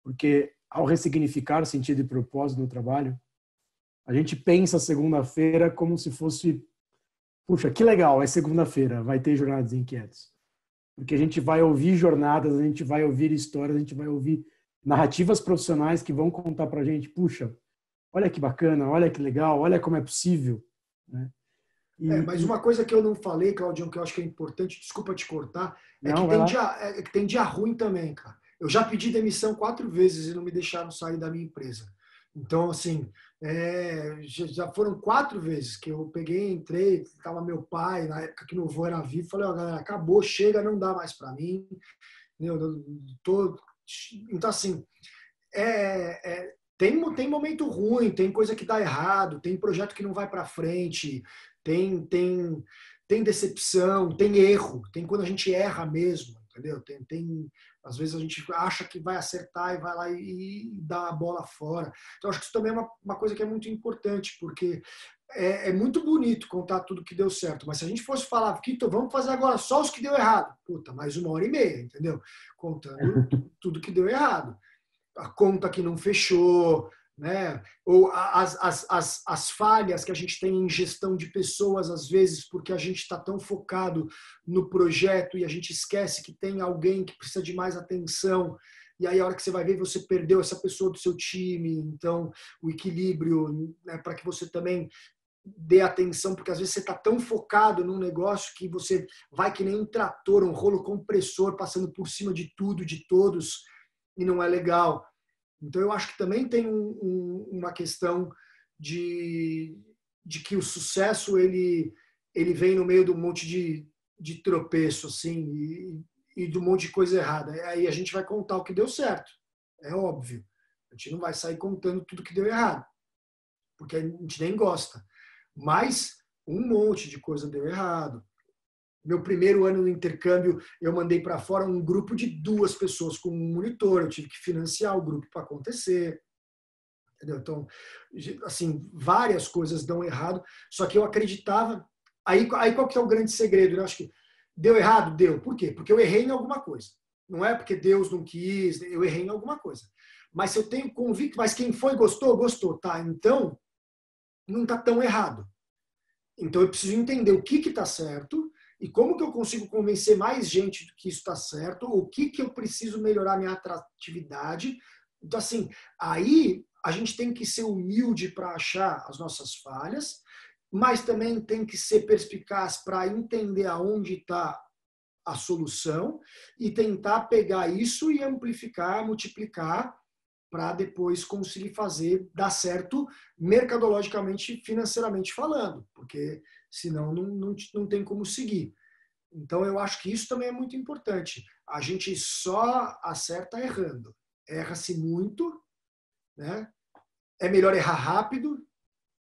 porque ao ressignificar sentido e propósito no trabalho, a gente pensa a segunda-feira como se fosse, puxa, que legal, é segunda-feira, vai ter Jornada dos Inquietos. Porque a gente vai ouvir jornadas, a gente vai ouvir histórias, a gente vai ouvir narrativas profissionais que vão contar pra gente, puxa, olha que bacana, olha que legal, olha como é possível. Né? Mas uma coisa que eu não falei, Claudião, que eu acho que é importante, desculpa te cortar, que tem dia ruim também, cara. Eu já pedi demissão 4 vezes e não me deixaram sair da minha empresa. Então, assim, já foram 4 vezes que eu peguei, entrei, estava meu pai, na época que meu avô era vivo, falei, ó, galera, acabou, chega, não dá mais para mim. Então, assim, tem momento ruim, tem coisa que dá errado, tem projeto que não vai para frente, tem decepção, tem erro, tem quando a gente erra mesmo, entendeu? Às vezes a gente acha que vai acertar e vai lá e dá a bola fora. Então, acho que isso também é uma coisa que é muito importante, porque é muito bonito contar tudo que deu certo, mas se a gente fosse falar, Kito, vamos fazer agora só os que deu errado, puta, mais 1h30, entendeu? Contando tudo que deu errado. A conta que não fechou, né? Ou as falhas que a gente tem em gestão de pessoas, às vezes, porque a gente está tão focado no projeto e a gente esquece que tem alguém que precisa de mais atenção. E aí, a hora que você vai ver, você perdeu essa pessoa do seu time. Então, o equilíbrio, né, para que você também dê atenção, porque às vezes você está tão focado num negócio que você vai que nem um trator, um rolo compressor, passando por cima de tudo, de todos, e não é legal. Então, eu acho que também tem uma questão de que o sucesso ele vem no meio de um monte de tropeço, assim, e de um monte de coisa errada. Aí a gente vai contar o que deu certo, é óbvio. A gente não vai sair contando tudo que deu errado, porque a gente nem gosta. Mas um monte de coisa deu errado. Meu primeiro ano no intercâmbio, eu mandei para fora um grupo de 2 pessoas com um monitor. Eu tive que financiar o grupo para acontecer. Entendeu? Então, assim, várias coisas dão errado. Só que eu acreditava. Aí qual que é o grande segredo? Eu acho que deu errado? Deu. Por quê? Porque eu errei em alguma coisa. Não é porque Deus não quis, eu errei em alguma coisa. Mas se eu tenho convicto, mas quem foi gostou, gostou, tá? Então, não está tão errado. Então, eu preciso entender o que está certo e como que eu consigo convencer mais gente de que isso está certo, o que eu preciso melhorar minha atratividade. Então, assim, aí a gente tem que ser humilde para achar as nossas falhas, mas também tem que ser perspicaz para entender aonde está a solução e tentar pegar isso e amplificar, multiplicar, para depois conseguir fazer dar certo mercadologicamente, financeiramente falando, porque senão não tem como seguir. Então, eu acho que isso também é muito importante. A gente só acerta errando. Erra-se muito, né? É melhor errar rápido,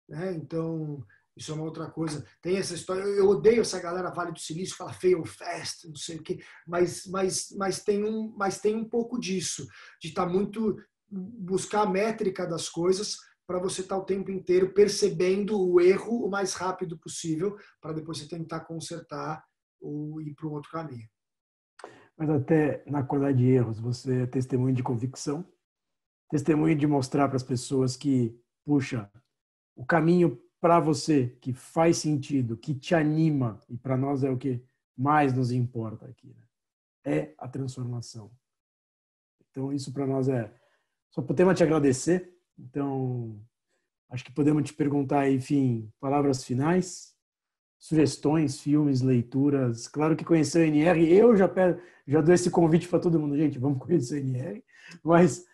né? Então, isso é uma outra coisa. Tem essa história, eu odeio essa galera Vale do Silício, fala fail fast, não sei o quê, mas tem um pouco disso, de estar muito buscar a métrica das coisas para você estar o tempo inteiro percebendo o erro o mais rápido possível, para depois você tentar consertar ou ir para um outro caminho. Mas até na qualidade de erros, você é testemunho de convicção, testemunho de mostrar para as pessoas que, puxa, o caminho para você que faz sentido, que te anima, e para nós é o que mais nos importa aqui, né? É a transformação. Então, isso para nós é... Só podemos te agradecer. Então, acho que podemos te perguntar, enfim, palavras finais, sugestões, filmes, leituras. Claro que conhecer o NR, eu já dou esse convite para todo mundo. Gente, vamos conhecer o NR. Mas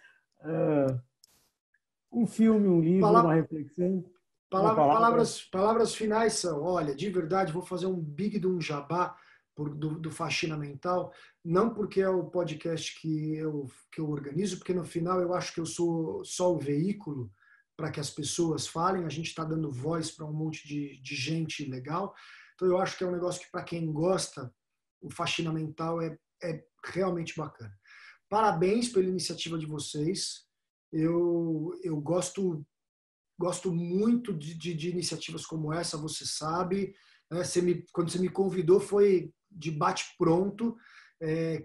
um filme, um livro, uma reflexão. Palavras finais são, olha, de verdade, vou fazer um big de um jabá do Faxina Mental, não porque é o podcast que eu organizo, porque no final eu acho que eu sou só o veículo para que as pessoas falem, a gente está dando voz para um monte de gente legal, então eu acho que é um negócio que para quem gosta, o Faxina Mental é realmente bacana. Parabéns pela iniciativa de vocês, eu gosto muito de iniciativas como essa, você sabe, né? Quando você me convidou foi de bate-pronto,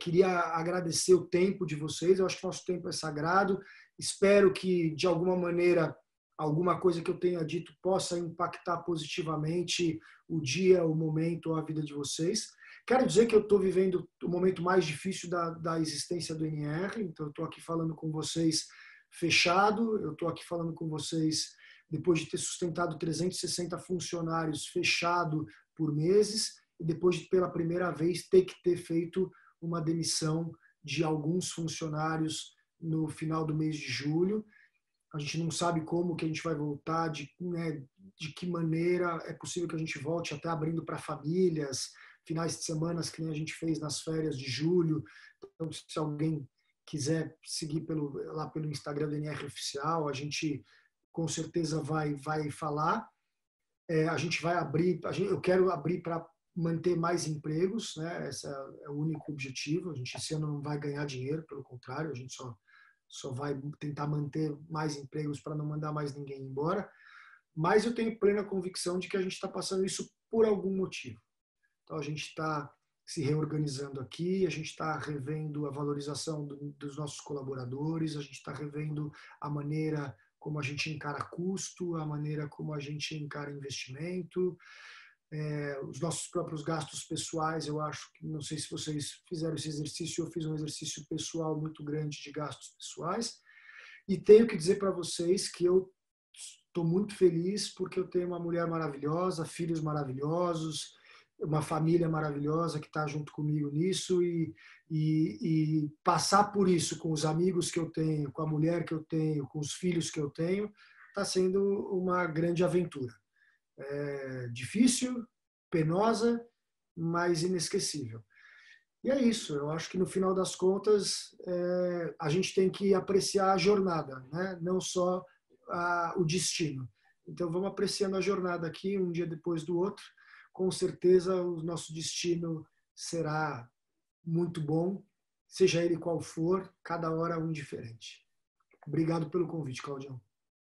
queria agradecer o tempo de vocês, eu acho que nosso tempo é sagrado, espero que de alguma maneira alguma coisa que eu tenha dito possa impactar positivamente o dia, o momento, a vida de vocês. Quero dizer que eu estou vivendo o momento mais difícil da existência do NR, então eu estou aqui falando com vocês fechado, eu estou aqui falando com vocês depois de ter sustentado 360 funcionários fechado por meses e depois de, pela primeira vez, ter feito uma demissão de alguns funcionários no final do mês de julho. A gente não sabe como que a gente vai voltar, de que maneira é possível que a gente volte, até abrindo para famílias, finais de semana que nem a gente fez nas férias de julho. Então, se alguém quiser seguir lá pelo Instagram do NR Oficial, a gente com certeza vai falar. A gente vai abrir, eu quero abrir para manter mais empregos, né? Esse é o único objetivo. A gente esse ano não vai ganhar dinheiro, pelo contrário, a gente só vai tentar manter mais empregos para não mandar mais ninguém embora. Mas eu tenho plena convicção de que a gente está passando isso por algum motivo. Então a gente está se reorganizando aqui, a gente está revendo a valorização dos nossos colaboradores, a gente está revendo a maneira como a gente encara custo, a maneira como a gente encara investimento, os nossos próprios gastos pessoais. Eu acho que, não sei se vocês fizeram esse exercício, eu fiz um exercício pessoal muito grande de gastos pessoais. E tenho que dizer para vocês que eu estou muito feliz porque eu tenho uma mulher maravilhosa, filhos maravilhosos, uma família maravilhosa que está junto comigo nisso, e passar por isso com os amigos que eu tenho, com a mulher que eu tenho, com os filhos que eu tenho, está sendo uma grande aventura. É difícil, penosa, mas inesquecível. E é isso, eu acho que no final das contas a gente tem que apreciar a jornada, né? Não só o destino. Então vamos apreciando a jornada aqui, um dia depois do outro. Com certeza o nosso destino será muito bom, seja ele qual for, cada hora um diferente. Obrigado pelo convite, Claudião.